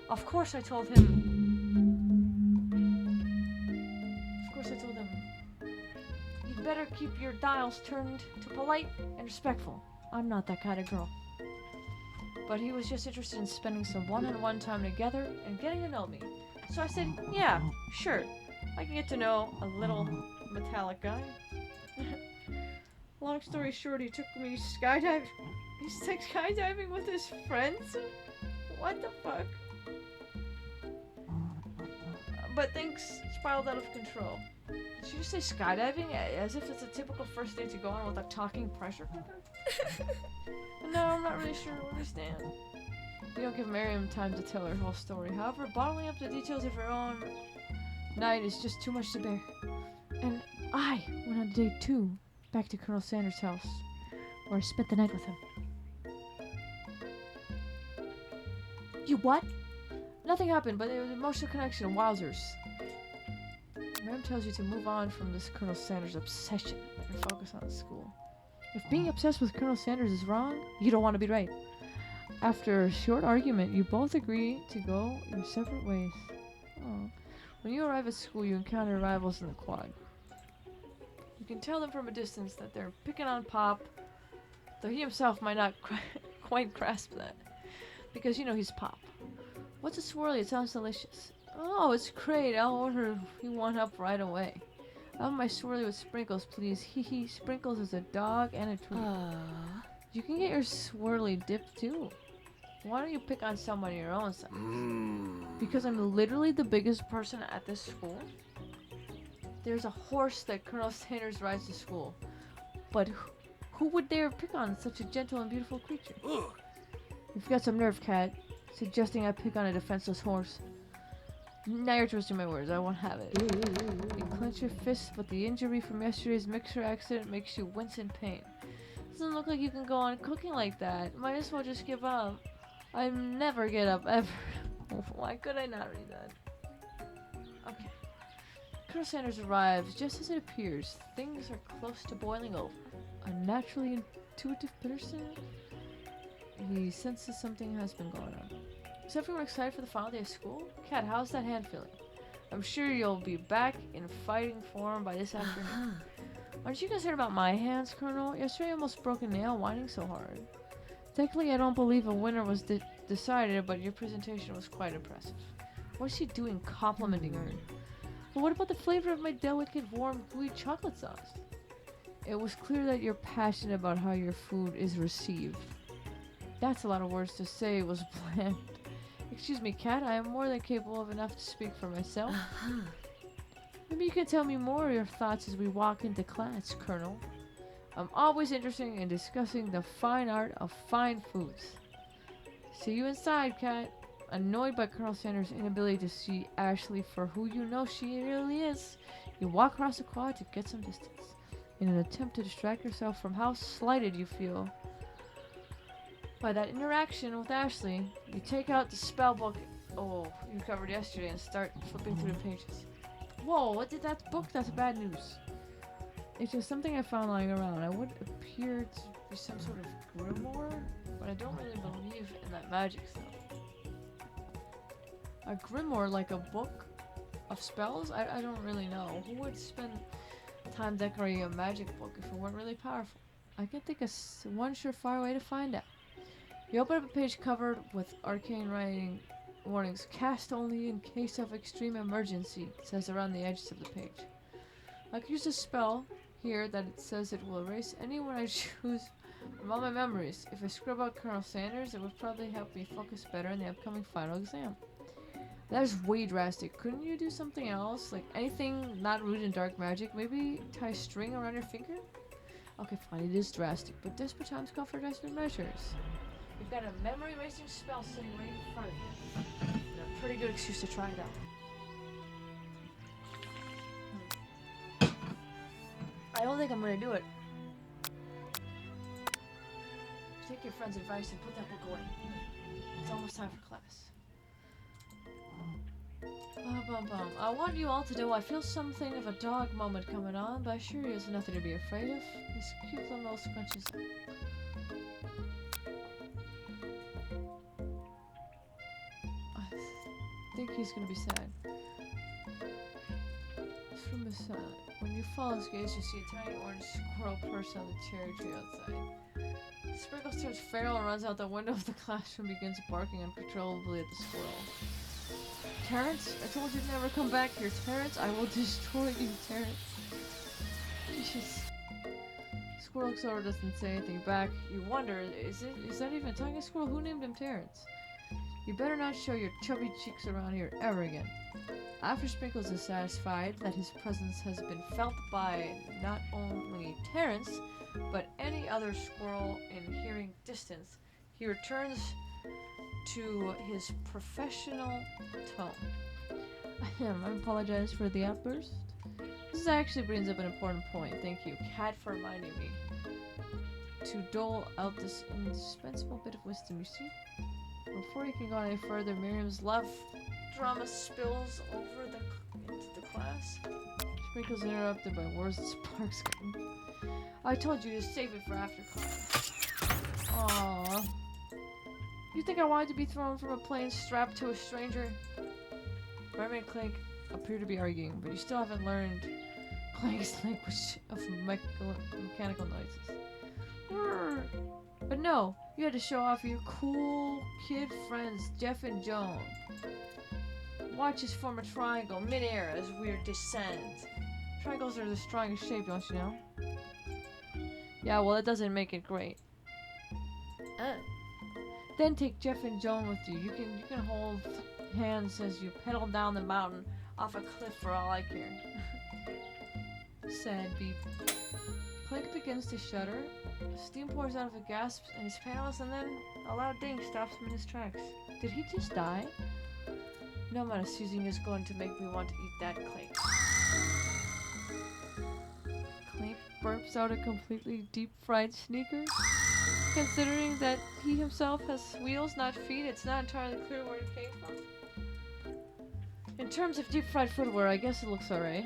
A: Of course I told him, you'd better keep your dials turned to polite and respectful. I'm not that kind of girl. But he was just interested in spending some one-on-one time together and getting to know me. So I said, yeah, sure. I can get to know a little metallic guy. Long story short, he took me skydiving. He's like skydiving with his friends? What the fuck? But things spiraled out of control. Did you just say skydiving? As if it's a typical first date to go on with a talking pressure cooker? No, I'm not really sure where we stand. You don't give Miriam time to tell her whole story. However, bottling up the details of her own night is just too much to bear. And I went on day 2 back to Colonel Sanders' house, where I spent the night with him. You what? Nothing happened, but there was an emotional connection. Wowzers. Miriam tells you to move on from this Colonel Sanders obsession and focus on school. If being obsessed with Colonel Sanders is wrong, you don't want to be right. After a short argument, you both agree to go your separate ways. Oh. When you arrive at school, you encounter rivals in the quad. You can tell them from a distance that they're picking on Pop, though he himself might not quite grasp that. Because you know he's Pop. What's a swirly? It sounds delicious. Oh, it's great. I'll order you one up right away. I want my swirly with sprinkles, please. Hee. Sprinkles is a dog and a treat. You can get your swirly dipped too. Why don't you pick on someone your own size? Because I'm literally the biggest person at this school. There's a horse that Colonel Sanders rides to school. But who would dare pick on such a gentle and beautiful creature? You've got some nerve, Cat. Suggesting I pick on a defenseless horse. Now you're twisting my words. I won't have it. You clench your fists, but the injury from yesterday's mixer accident makes you wince in pain. Doesn't look like you can go on cooking like that. Might as well just give up. I never get up, ever. Why could I not read that? Okay. Colonel Sanders arrives just as it appears. Things are close to boiling over. A naturally intuitive person, he senses something has been going on. Is everyone excited for the final day of school? Kat, how's that hand feeling? I'm sure you'll be back in fighting form by this afternoon. Aren't you concerned about my hands, Colonel? Yesterday I almost broke a nail whining so hard. Technically, I don't believe a winner was decided, but your presentation was quite impressive. What's she doing complimenting her? But what about the flavor of my delicate, warm, gooey chocolate sauce? It was clear that you're passionate about how your food is received. That's a lot of words to say was bland. Excuse me, Kat, I am more than capable of enough to speak for myself. Maybe you can tell me more of your thoughts as we walk into class, Colonel. I'm always interested in discussing the fine art of fine foods. See you inside, Kat. Annoyed by Colonel Sanders' inability to see Ashley for who you know she really is, you walk across the quad to get some distance, in an attempt to distract yourself from how slighted you feel. By that interaction with Ashley, you take out the spell book you covered yesterday and start flipping through the pages. Whoa, what did that book? That's bad news. It's just something I found lying around. It would appear to be some sort of grimoire, but I don't really believe in that magic stuff. A grimoire, like a book of spells? I don't really know. Who would spend time decorating a magic book if it weren't really powerful? I can think of one surefire way to find out. You open up a page covered with arcane writing warnings. Cast only in case of extreme emergency, it says around the edges of the page. I could use a spell here that it says it will erase anyone I choose from all my memories. If I scrub out Colonel Sanders, it would probably help me focus better in the upcoming final exam. That is way drastic. Couldn't you do something else? Like anything not rooted in dark magic? Maybe tie string around your finger? Okay, fine, it is drastic, but desperate times call for desperate measures. You've got a memory erasing spell sitting right in front of you. And a pretty good excuse to try it out. I don't think I'm gonna do it. Take your friend's advice and put that book away. It's almost time for class. I want you all to know I feel something of a dog moment coming on, but I assure you there's nothing to be afraid of. This cute little nose scrunches up. I think he's gonna be sad. From his side, when you follow his gaze, you see a tiny orange squirrel perched on the cherry tree outside. Sprinkles turns feral and runs out the window of the classroom, begins barking uncontrollably at the squirrel. Terrence, I told you to never come back here. Terrence, I will destroy you, Terrence. Jesus. squirrel looks over, doesn't say anything back. You wonder, is that even a talking squirrel? Who named him Terrence? You better not show your chubby cheeks around here ever again. After Sprinkles is satisfied that his presence has been felt by not only Terrence, but any other squirrel in hearing distance, he returns to his professional tone. I apologize for the outburst. This actually brings up an important point. Thank you, Cat, for reminding me to dole out this indispensable bit of wisdom, you see? Before you can go any further, Miriam's love drama spills over into the class. Sprinkles interrupted by words and sparks. I told you to save it for after class. Aww. You think I wanted to be thrown from a plane strapped to a stranger? Remy and Clank appear to be arguing, but you still haven't learned Clank's language of mechanical noises. But no, you had to show off your cool kid friends, Jeff and Joan. Watch us form a triangle mid-air as we descend. Triangles are the strongest shape, don't you know? Yeah, well, it doesn't make it great. Then take Jeff and Joan with you. You can hold hands as you pedal down the mountain off a cliff for all I care. Sad beep. Clank begins to shudder. Steam pours out of the gasps in his panels, and then a loud ding stops him in his tracks. Did he just die? No amount of Susie is going to make me want to eat that Clank. Clank burps out a completely deep-fried sneaker. Considering that he himself has wheels, not feet, it's not entirely clear where it came from. In terms of deep-fried footwear, I guess it looks alright.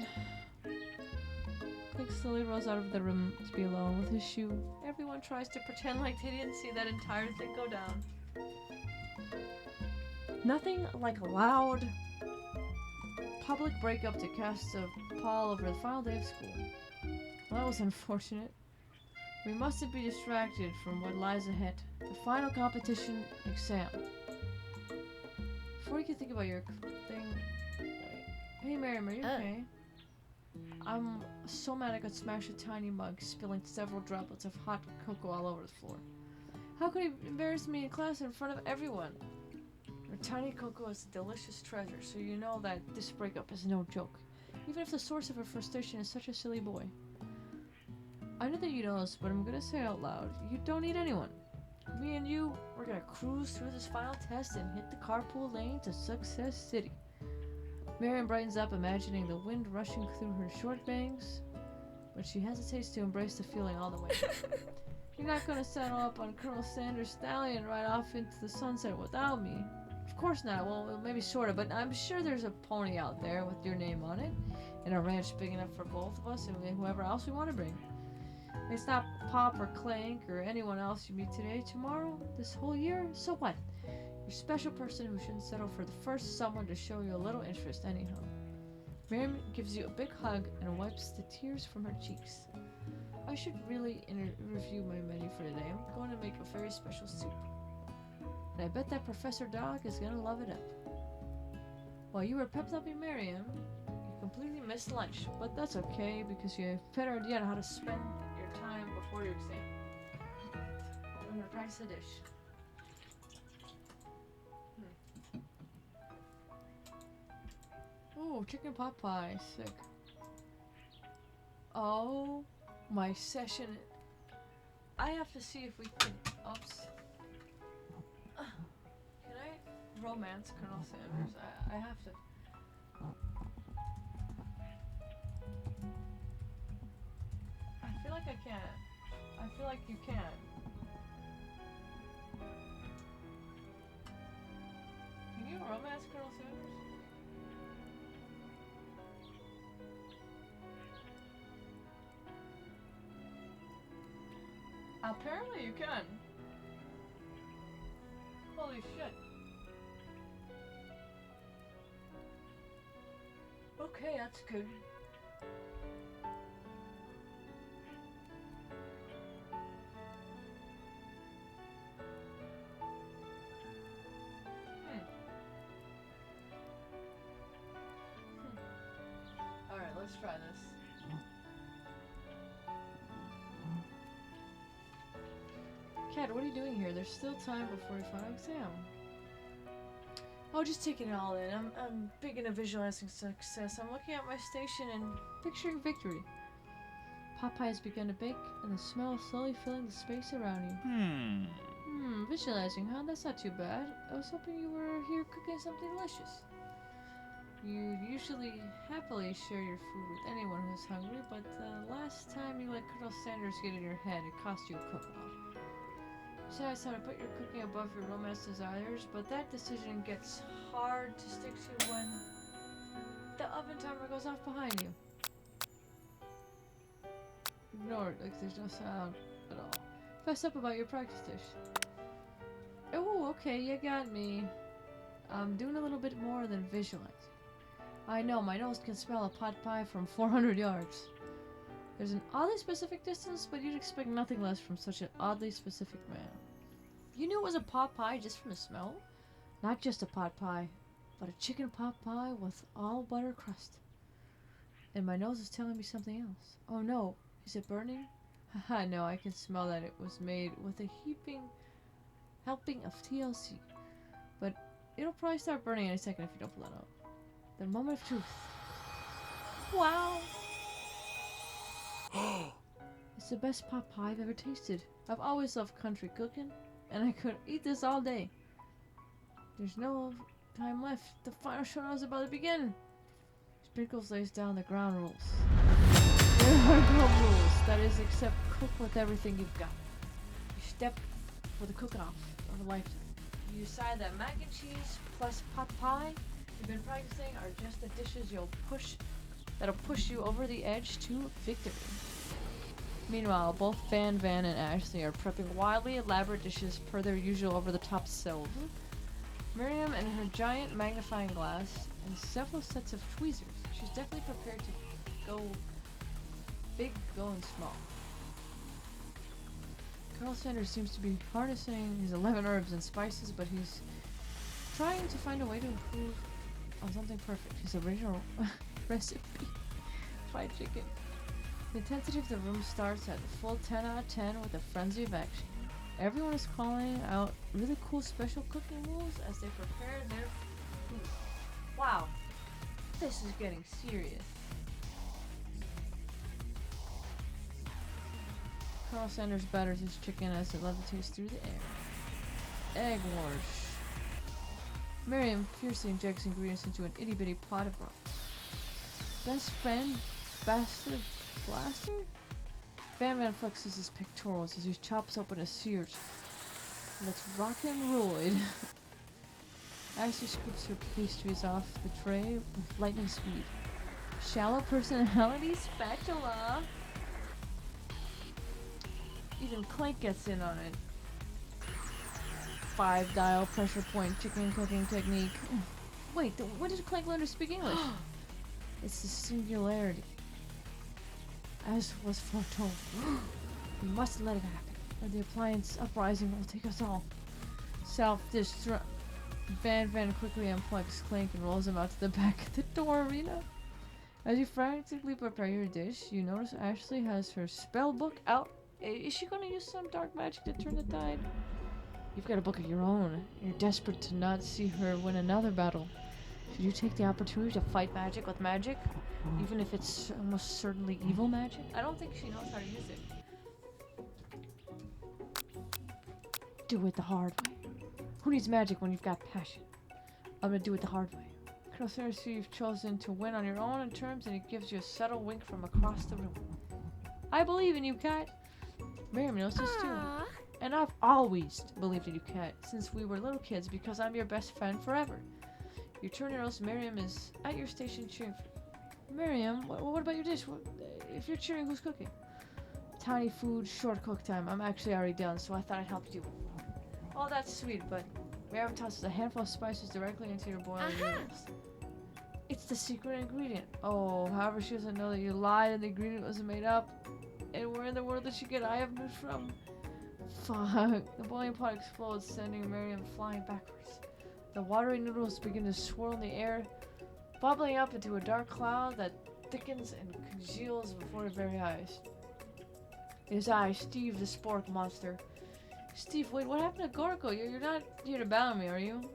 A: Clank slowly rolls out of the room to be alone with his shoe. Everyone tries to pretend like they didn't see that entire thing go down. Nothing like a loud public breakup to cast a pall over the final day of school. Well, that was unfortunate. We mustn't be distracted from what lies ahead. The final competition exam. Before you can think about your thing... Wait. Hey Miriam, are you okay? I'm so mad I could smash a tiny mug, spilling several droplets of hot cocoa all over the floor. How could he embarrass me in class in front of everyone? Your tiny cocoa is a delicious treasure, so you know that this breakup is no joke. Even if the source of her frustration is such a silly boy. I know that you know this, but I'm gonna say out loud, you don't need anyone. Me and you, we're gonna cruise through this final test and hit the carpool lane to Success City. Miriam brightens up, imagining the wind rushing through her short bangs, but she hesitates to embrace the feeling all the way. You're not gonna settle up on Colonel Sanders' stallion right off into the sunset without me. Of course not. Well, maybe sorta, but I'm sure there's a pony out there with your name on it, and a ranch big enough for both of us and whoever else we want to bring. It's not Pop or Clank or anyone else you meet today, tomorrow, this whole year, so what? You're a special person who shouldn't settle for the first someone to show you a little interest anyhow. Miriam gives you a big hug and wipes the tears from her cheeks. I should really review my menu for today. I'm going to make a very special soup. And I bet that Professor Dog is going to love it up. While you were pepped up in Miriam, you completely missed lunch, but that's okay because you have a better idea on how to spend your time before your exam. I'm going to practice the dish. Oh, chicken pot pie. Sick. Oh, my session. I have to see if we can... Oops. Can I romance Colonel Sanders? I have to... I feel like I can't. I feel like you can. Can you romance Colonel Sanders? Apparently you can. Holy shit. Okay, that's good. Alright, let's try this. Cat, what are you doing here? There's still time before your final exam. Oh, just taking it all in. I'm big into visualizing success. I'm looking at my station and picturing victory. Popeye has begun to bake, and the smell is slowly filling the space around you. Visualizing, huh? That's not too bad. I was hoping you were here cooking something delicious. You usually happily share your food with anyone who's hungry, but the last time you let Colonel Sanders get in your head, it cost you a cookout. Besides, how to put your cooking above your romance desires, but that decision gets hard to stick to when the oven timer goes off behind you. Ignore it, like there's no sound at all. Fess up about your practice dish. Oh, okay, you got me. I'm doing a little bit more than visualizing. I know, my nose can smell a pot pie from 400 yards. There's an oddly specific distance, but you'd expect nothing less from such an oddly specific man. You knew it was a pot pie just from the smell? Not just a pot pie, but a chicken pot pie with all butter crust. And my nose is telling me something else. Oh no, is it burning? Haha, no, I can smell that it was made with a helping of TLC. But it'll probably start burning any second if you don't pull that out. The moment of truth. Wow! It's the best pot pie I've ever tasted. I've always loved country cooking, and I could eat this all day. There's no time left. The final showdown is about to begin. Sprinkles lays down the ground rules. There are no rules, that is, except cook with everything you've got. You step for the cook-off of a lifetime. You decide that mac and cheese plus pot pie you've been practicing are just the dishes that'll push you over the edge to victory. Meanwhile, both Van and Ashley are prepping wildly elaborate dishes per their usual over-the-top selves. Miriam and her giant magnifying glass and several sets of tweezers. She's definitely prepared to go big, going small. Colonel Sanders seems to be harnessing his 11 herbs and spices, but he's trying to find a way to improve on something perfect. His original recipe, fried chicken. The intensity of the room starts at a full 10 out of 10 with a frenzy of action. Everyone is calling out really cool special cooking rules as they prepare their food. Wow, this is getting serious. Colonel Sanders batters his chicken as it levitates through the air. Egg wash. Miriam fiercely injects ingredients into an itty-bitty pot of broth. Best friend, bastard, blaster? Van flexes his pectorals as he chops open a seared. Let's rock and roll it. Ashley scoops her pastries off the tray with lightning speed. Shallow personality spatula. Even Clank gets in on it. 5-dial pressure point chicken cooking technique. Wait, when did Clank learn to speak English? It's the singularity. As was foretold. We must let it happen, or the appliance uprising will take us all. Self-destruct. Van quickly unplugs Clank and rolls him out to the back of the door arena. As you frantically prepare your dish, you notice Ashley has her spell book out. Is she going to use some dark magic to turn the tide? You've got a book of your own. You're desperate to not see her win another battle. Should you take the opportunity to fight magic with magic? Even if it's almost certainly evil magic? I don't think she knows how to use it. Do it the hard way. Who needs magic when you've got passion? I'm gonna do it the hard way. Colonel Sanders, you've chosen to win on your own terms, and he gives you a subtle wink from across the room. I believe in you, Cat. Miriam knows this too. And I've always believed in you, Cat, since we were little kids, because I'm your best friend forever. You turn your nose, Miriam is at your station cheering for you. Miriam, what about your dish? If you're cheering, who's cooking? Tiny food, short cook time. I'm actually already done, so I thought I'd help you. Oh, that's sweet, but Miriam tosses a handful of spices directly into your boiling noodles. It's the secret ingredient. Oh, however, she doesn't know that you lied and the ingredient was made up. And where in the world did she get eye of news from? Fuck. The boiling pot explodes, sending Miriam flying backwards. The watery noodles begin to swirl in the air, bubbling up into a dark cloud that thickens and congeals before your very eyes. It is I, Steve the Spork Monster. Steve, wait, what happened to Gorko? You're not here to battle me, are you?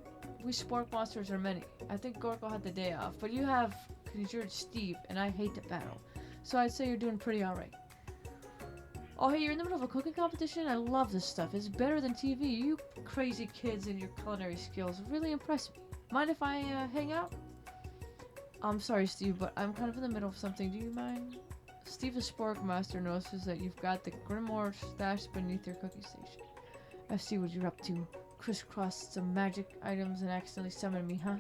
A: We spork monsters are many. I think Gorko had the day off, but you have conjured Steve, and I hate to battle. So I'd say you're doing pretty alright. Oh, hey, you're in the middle of a cooking competition? I love this stuff. It's better than TV. You crazy kids and your culinary skills really impress me. Mind if I hang out? I'm sorry, Steve, but I'm kind of in the middle of something. Do you mind? Steve the Spork Master notices that you've got the Grimoire stashed beneath your cooking station. I see what you're up to. Crisscrossed some magic items and accidentally summoned me, huh?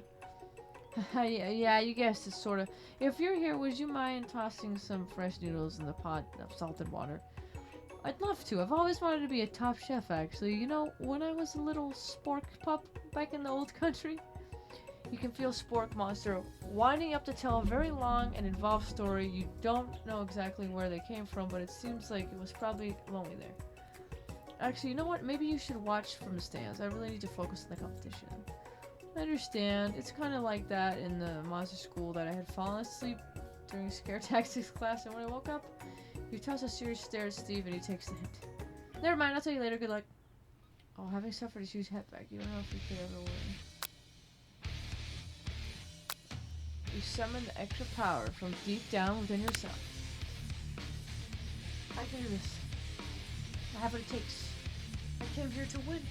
A: Yeah, you guessed it, sorta. If you're here, would you mind tossing some fresh noodles in the pot of salted water? I'd love to. I've always wanted to be a top chef, actually. You know, when I was a little spork pup back in the old country. You can feel Spork Monster winding up to tell a very long and involved story. You don't know exactly where they came from, but it seems like it was probably lonely there. Actually, you know what? Maybe you should watch from the stands. I really need to focus on the competition. I understand. It's kind of like that in the monster school that I had fallen asleep during scare tactics class, and when I woke up, he tossed a serious stare at Steve and he takes the hint. Never mind, I'll tell you later. Good luck. Oh, having suffered a huge setback, you don't know if you could ever win. You summon the extra power from deep down within yourself. I can do this. I have what it takes. I came here to win.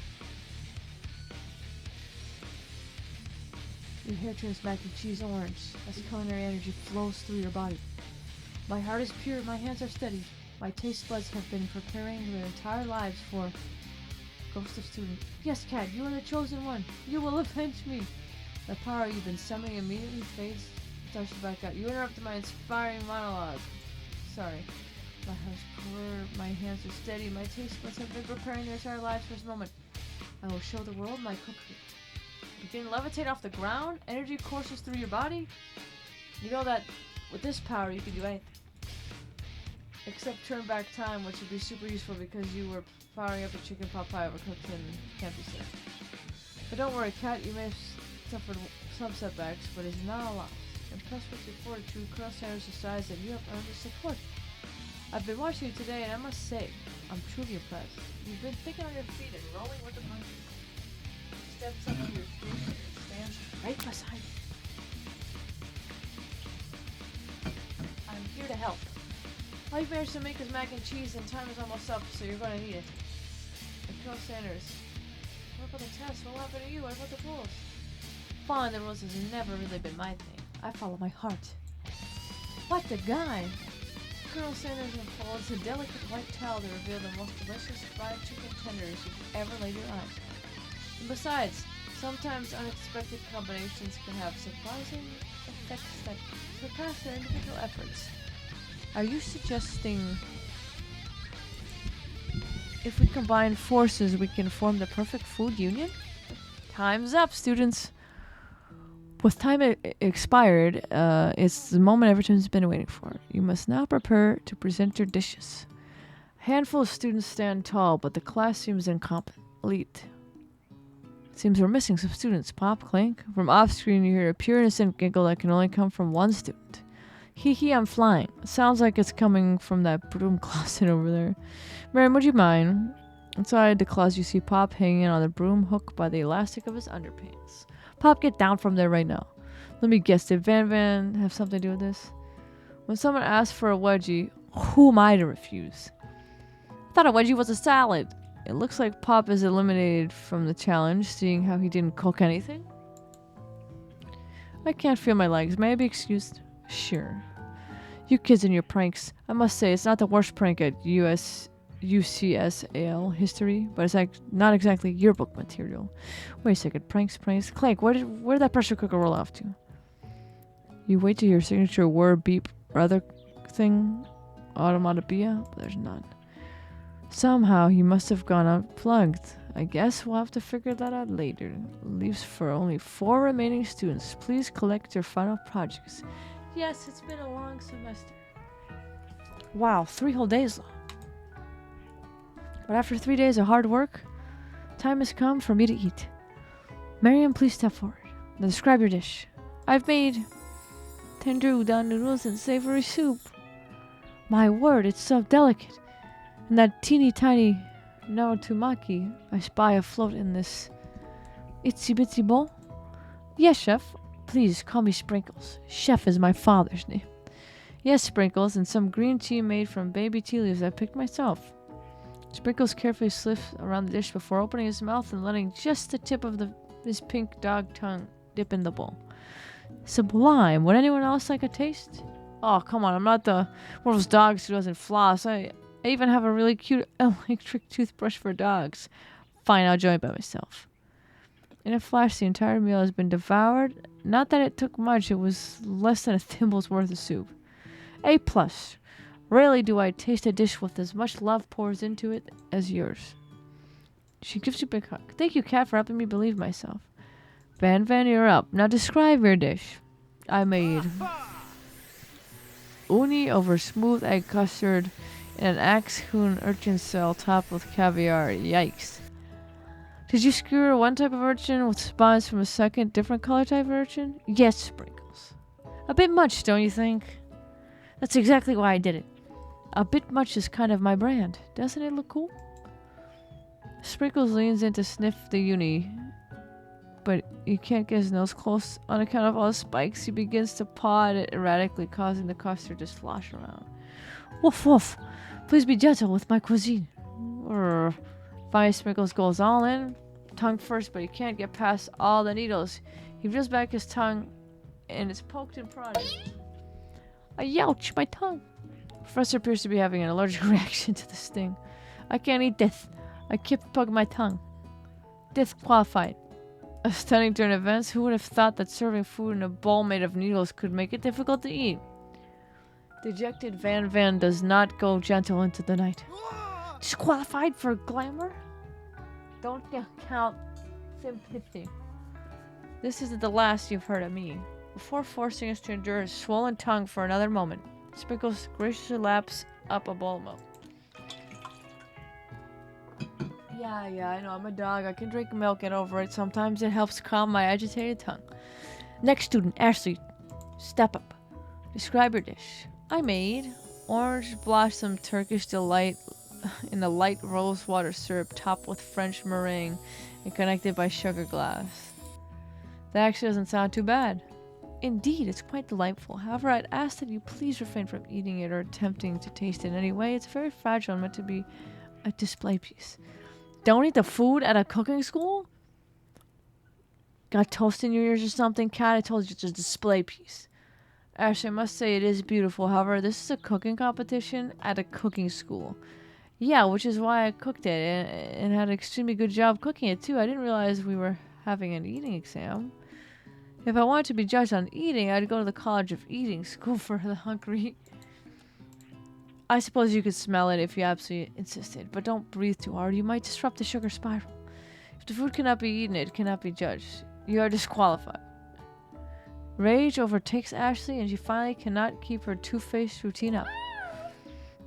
A: Your hair turns mac and cheese orange as culinary energy flows through your body. My heart is pure, my hands are steady. My taste buds have been preparing their entire lives for Ghost of Student. Yes, Cat, you are the chosen one. You will avenge me. The power you've been summoning immediately fades, starts to back out. You interrupted my inspiring monologue. Sorry. My heart's pure, my hands are steady, my taste buds have been preparing their entire lives for this moment. I will show the world my cookery. You can levitate off the ground, energy courses through your body. You know that with this power you can do anything. Except turn back time, which would be super useful because you were firing up a chicken pot pie overcooked and can't be safe. But don't worry, Cat, you may have suffered some setbacks, but it's not a loss. Impressed with your fortitude, Colonel Sanders decides that you have earned his support. I've been watching you today, and I must say, I'm truly impressed. You've been thinking on your feet and rolling with the punches. He steps up to your station and stands right beside you. I'm here to help. All you've managed to make is mac and cheese, and time is almost up, so you're going to need it. And Colonel Sanders, what about the test? What happened to you? What about the rules? Following the rules has never really been my thing. I follow my heart. What the guy? Colonel Sanders unfolds a delicate white towel to reveal the most delicious fried chicken tenders you've ever laid your eyes on. And besides, sometimes unexpected combinations can have surprising effects that surpass their individual efforts. Are you suggesting if we combine forces we can form the perfect food union? Time's up, students. With time expired, it's the moment everyone's been waiting for. You must now prepare to present your dishes. A handful of students stand tall, but the class seems incomplete. It seems we're missing some students. Pop, clink. From off-screen, you hear a pure innocent giggle that can only come from one student. Hee hee, I'm flying. Sounds like it's coming from that broom closet over there. Miriam, would you mind? Inside the closet, you see Pop hanging on the broom hook by the elastic of his underpants. Pop, get down from there right now. Let me guess, did Van have something to do with this? When someone asks for a wedgie, who am I to refuse? I thought a wedgie was a salad. It looks like Pop is eliminated from the challenge, seeing how he didn't cook anything. I can't feel my legs. May I be excused? Sure. You kids and your pranks. I must say, it's not the worst prank at UCSAL history, but it's like not exactly yearbook material. Wait a second, pranks. Clank, where did that pressure cooker roll off to? You wait to hear signature word beep or other thing, automatopoeia, but there's none. Somehow he must have gone unplugged. I guess we'll have to figure that out later. Leaves for only 4 remaining students. Please collect your final projects. Yes, it's been a long semester. Wow, 3 whole days long. But after 3 days of hard work, time has come for me to eat. Miriam, please step forward. Now describe your dish. I've made tender udon noodles and savory soup. My word, it's so delicate. And that teeny tiny Now to Maki, I spy afloat in this itsy bitsy bowl. Yes, chef. Please call me Sprinkles. Chef is my father's name. Yes, Sprinkles, and some green tea made from baby tea leaves I picked myself. Sprinkles carefully sniffs around the dish before opening his mouth and letting just the tip of his pink dog tongue dip in the bowl. Sublime. Would anyone else like a taste? Oh, come on. I'm not one of those dogs who doesn't floss. I even have a really cute electric toothbrush for dogs. Fine, I'll join by myself. In a flash, the entire meal has been devoured. Not that it took much. It was less than a thimble's worth of soup. A+. Rarely do I taste a dish with as much love pours into it as yours. She gives you a big hug. Thank you, Cat, for helping me believe myself. Van, you're up. Now describe your dish. I made uni over smooth egg custard in an axe-hewn urchin shell topped with caviar. Yikes. Did you skewer one type of urchin with spines from a second, different color type of urchin? Yes, Sprinkles. A bit much, don't you think? That's exactly why I did it. A bit much is kind of my brand. Doesn't it look cool? Sprinkles leans in to sniff the uni, but he can't get his nose close on account of all the spikes. He begins to paw at it erratically, causing the custard to slosh around. Woof woof. Please be gentle with my cuisine. Finally, Sprinkles goes all in, tongue first, but he can't get past all the needles. He reels back his tongue, and it's poked and prodded. Ouch, my tongue. Professor appears to be having an allergic reaction to the sting. I can't eat this. I keep poking my tongue. Disqualified. A stunning turn of events. Who would have thought that serving food in a bowl made of needles could make it difficult to eat? Dejected Van does not go gentle into the night. Disqualified for glamour? Don't count sympathy. This isn't the last you've heard of me. Before forcing us to endure his swollen tongue for another moment, Sprinkles graciously laps up a bowl of milk. Yeah, I know. I'm a dog. I can drink milk, get over it. Sometimes it helps calm my agitated tongue. Next student, Ashley. Step up. Describe your dish. I made orange blossom Turkish delight in a light rose water syrup topped with French meringue and connected by sugar glass. That actually doesn't sound too bad. Indeed, it's quite delightful. However, I'd ask that you please refrain from eating it or attempting to taste it in any way. It's very fragile and meant to be a display piece. Don't eat the food at a cooking school? Got toast in your ears or something? Cat, I told you it's a display piece. Actually, I must say it is beautiful. However, this is a cooking competition at a cooking school. Yeah, which is why I cooked it and had an extremely good job cooking it too. I didn't realize we were having an eating exam. If I wanted to be judged on eating, I'd go to the College of Eating School for the hungry. I suppose you could smell it if you absolutely insisted, but don't breathe too hard. You might disrupt the sugar spiral. If the food cannot be eaten, it cannot be judged. You are disqualified. Rage overtakes Ashley, and she finally cannot keep her two-faced routine up.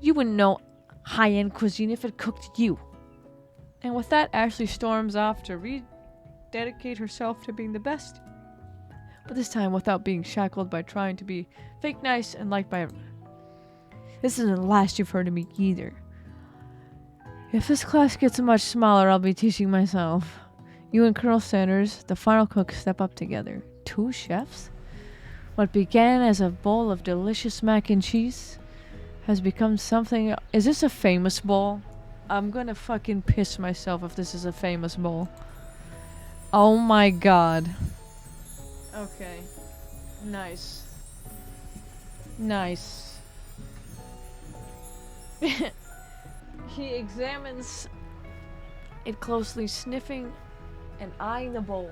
A: You wouldn't know high-end cuisine if it cooked you. And with that, Ashley storms off to rededicate herself to being the best. But this time without being shackled by trying to be fake nice and liked by everyone. This isn't the last you've heard of me either. If this class gets much smaller, I'll be teaching myself. You and Colonel Sanders, the final cook, step up together. 2 chefs? What began as a bowl of delicious mac and cheese has become something... Is this a famous bowl? I'm gonna fucking piss myself if this is a famous bowl. Oh my god. Okay. Nice. Nice. He examines it closely, sniffing and eyeing the bowl.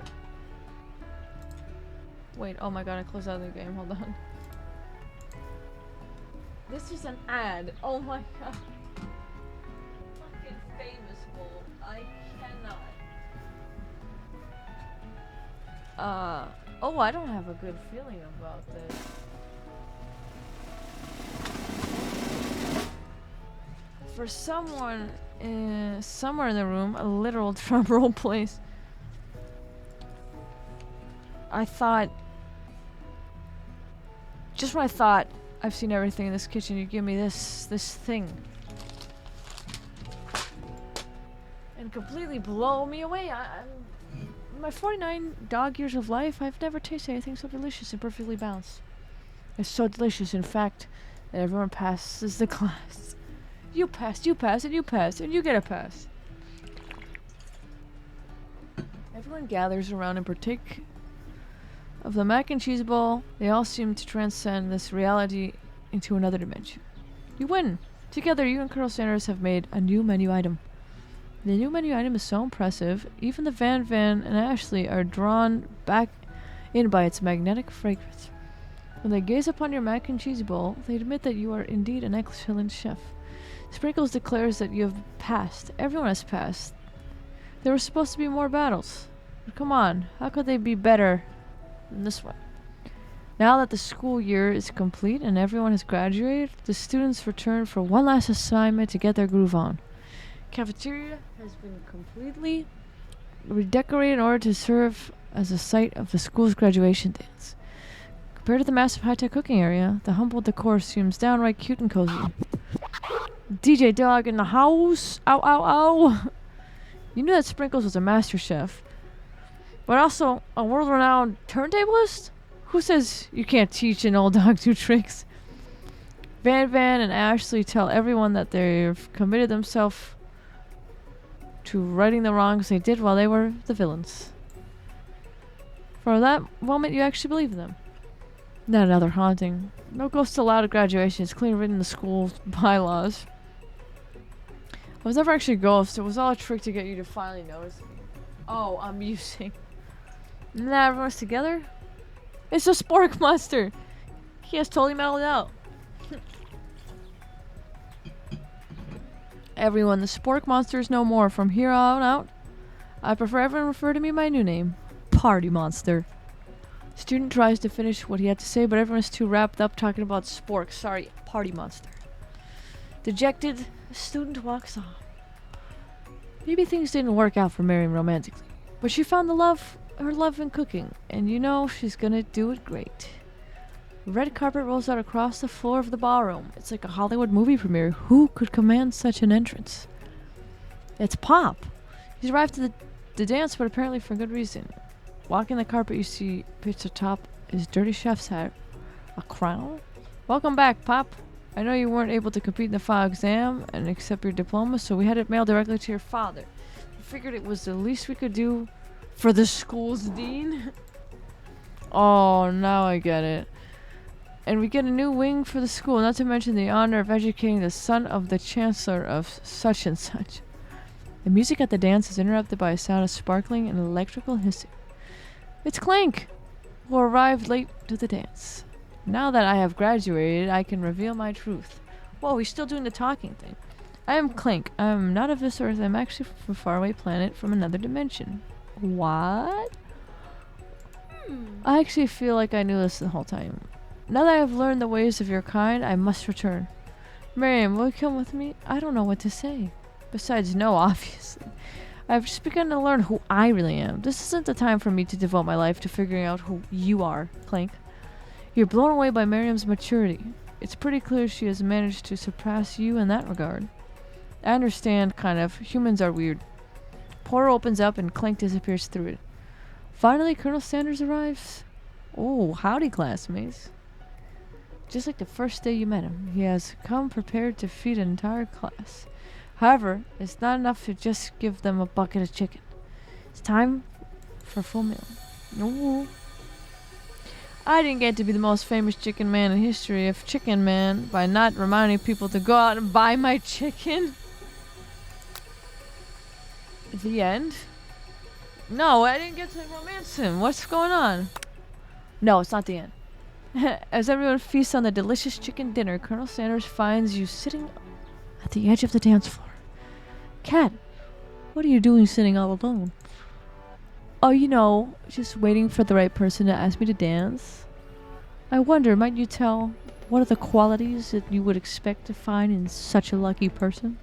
A: Wait, oh my god, I closed out of the game. Hold on. This is an ad. Oh my god. Fucking famous bowl. I cannot. Oh, I don't have a good feeling about this. For someone somewhere in the room, a literal drum roll plays. I thought... Just when I thought I've seen everything in this kitchen, you give me this thing. completely blow me away. In my 49 dog years of life, I've never tasted anything so delicious and perfectly balanced. It's so delicious, in fact, that everyone passes the class. You passed, and you passed, and you get a pass. Everyone gathers around and partake of the mac and cheese bowl. They all seem to transcend this reality into another dimension. You win! Together, you and Colonel Sanders have made a new menu item. The new menu item is so impressive, even the Van and Ashley are drawn back in by its magnetic fragrance. When they gaze upon your mac and cheese bowl, they admit that you are indeed an excellent chef. Sprinkles declares that you have passed. Everyone has passed. There were supposed to be more battles. But come on, how could they be better than this one? Now that the school year is complete and everyone has graduated, the students return for one last assignment to get their groove on. Cafeteria has been completely redecorated in order to serve as a site of the school's graduation dance. Compared to the massive high-tech cooking area, the humble decor seems downright cute and cozy. DJ Dog in the house! Ow, ow, ow! You knew that Sprinkles was a master chef, but also a world-renowned turntablist? Who says you can't teach an old dog new tricks? Van and Ashley tell everyone that they've committed themselves to righting the wrongs they did while they were the villains. For that moment, you actually believe in them. Not another haunting. No ghosts allowed at graduation. It's clearly written in the school's bylaws. I was never actually a ghost. It was all a trick to get you to finally notice me. Oh, I'm musing. Now everyone's together? It's a Spork Monster! He has totally mellowed out. Everyone, the Spork Monster is no more. From here on out, I prefer everyone refer to me by my new name. Party Monster. Student tries to finish what he had to say, but everyone's too wrapped up talking about Spork. Sorry, Party Monster. Dejected, the student walks off. Maybe things didn't work out for Miriam romantically, but she found her love in cooking, and you know she's gonna do it great. The red carpet rolls out across the floor of the ballroom. It's like a Hollywood movie premiere. Who could command such an entrance? It's Pop. He's arrived to the dance, but apparently for good reason. Walking the carpet, you see pitched atop his dirty chef's hat. A crown? Welcome back, Pop. I know you weren't able to compete in the final exam and accept your diploma, so we had it mailed directly to your father. We figured it was the least we could do for the school's dean. Oh, now I get it. And we get a new wing for the school, not to mention the honor of educating the son of the chancellor of such and such. The music at the dance is interrupted by a sound of sparkling and electrical hissing. It's Clank, who arrived late to the dance. Now that I have graduated, I can reveal my truth. Whoa, he's still doing the talking thing. I am Clank. I'm not of this earth. I'm actually from a faraway planet from another dimension. What? I actually feel like I knew this the whole time. Now that I have learned the ways of your kind, I must return. Miriam, will you come with me? I don't know what to say. Besides, no, obviously. I've just begun to learn who I really am. This isn't the time for me to devote my life to figuring out who you are, Clank. You're blown away by Miriam's maturity. It's pretty clear she has managed to surpass you in that regard. I understand, kind of. Humans are weird. Portal opens up and Clank disappears through it. Finally, Colonel Sanders arrives. Oh, howdy, classmates. Just like the first day you met him, he has come prepared to feed an entire class. However, it's not enough to just give them a bucket of chicken. It's time for a full meal. Ooh. I didn't get to be the most famous chicken man in history of Chicken Man by not reminding people to go out and buy my chicken. The end? No, I didn't get to romance him. What's going on? No, it's not the end. As everyone feasts on the delicious chicken dinner, Colonel Sanders finds you sitting at the edge of the dance floor. Cat, what are you doing sitting all alone? Oh, you know, just waiting for the right person to ask me to dance. I wonder, might you tell what are the qualities that you would expect to find in such a lucky person?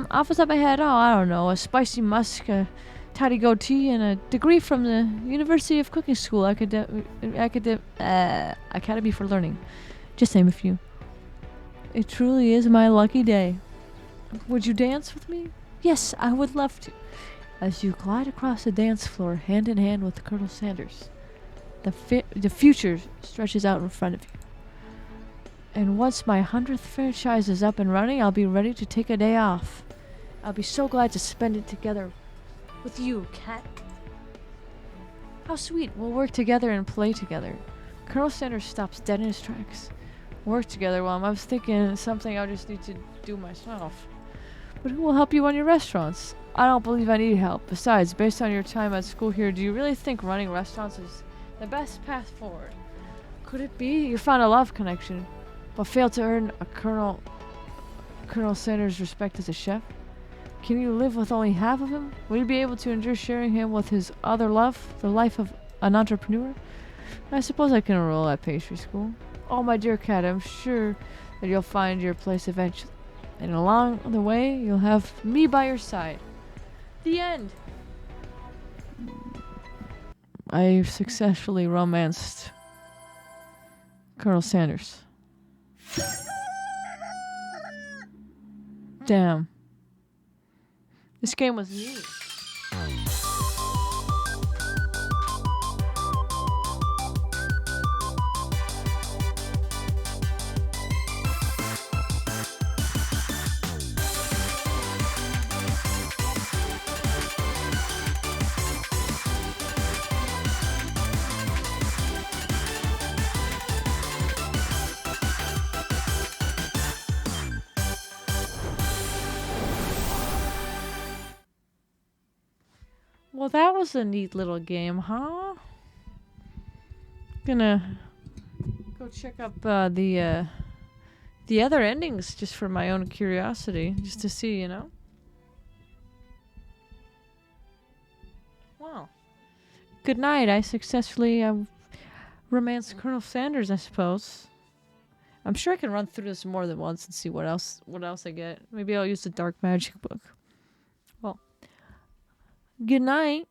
A: Off the top of my head, I don't know, a spicy musk, a tidy goatee, and a degree from the University of Cooking School Academy for Learning. Just name a few. It truly is my lucky day. Would you dance with me? Yes, I would love to. As you glide across the dance floor hand in hand with Colonel Sanders, the future stretches out in front of you. And once my 100th franchise is up and running, I'll be ready to take a day off. I'll be so glad to spend it together with you, Cat. How sweet. We'll work together and play together. Colonel Sanders stops dead in his tracks. Work together? Well, I was thinking something I just need to do myself. But who will help you run your restaurants? I don't believe I need help. Besides, based on your time at school here, do you really think running restaurants is the best path forward? Could it be you found a love connection, but failed to earn a Colonel Sanders' respect as a chef? Can you live with only half of him? Will you be able to endure sharing him with his other love, the life of an entrepreneur? I suppose I can enroll at pastry school. Oh, my dear Cat, I'm sure that you'll find your place eventually. And along the way, you'll have me by your side. The end. I successfully romanced Colonel Sanders. Damn. This game was neat. Well, that was a neat little game, huh? Gonna go check up the other endings just for my own curiosity, just to see, you know. Wow. Good night. I successfully romanced Colonel Sanders, I suppose. I'm sure I can run through this more than once and see what else I get. Maybe I'll use the dark magic book. Well, good night.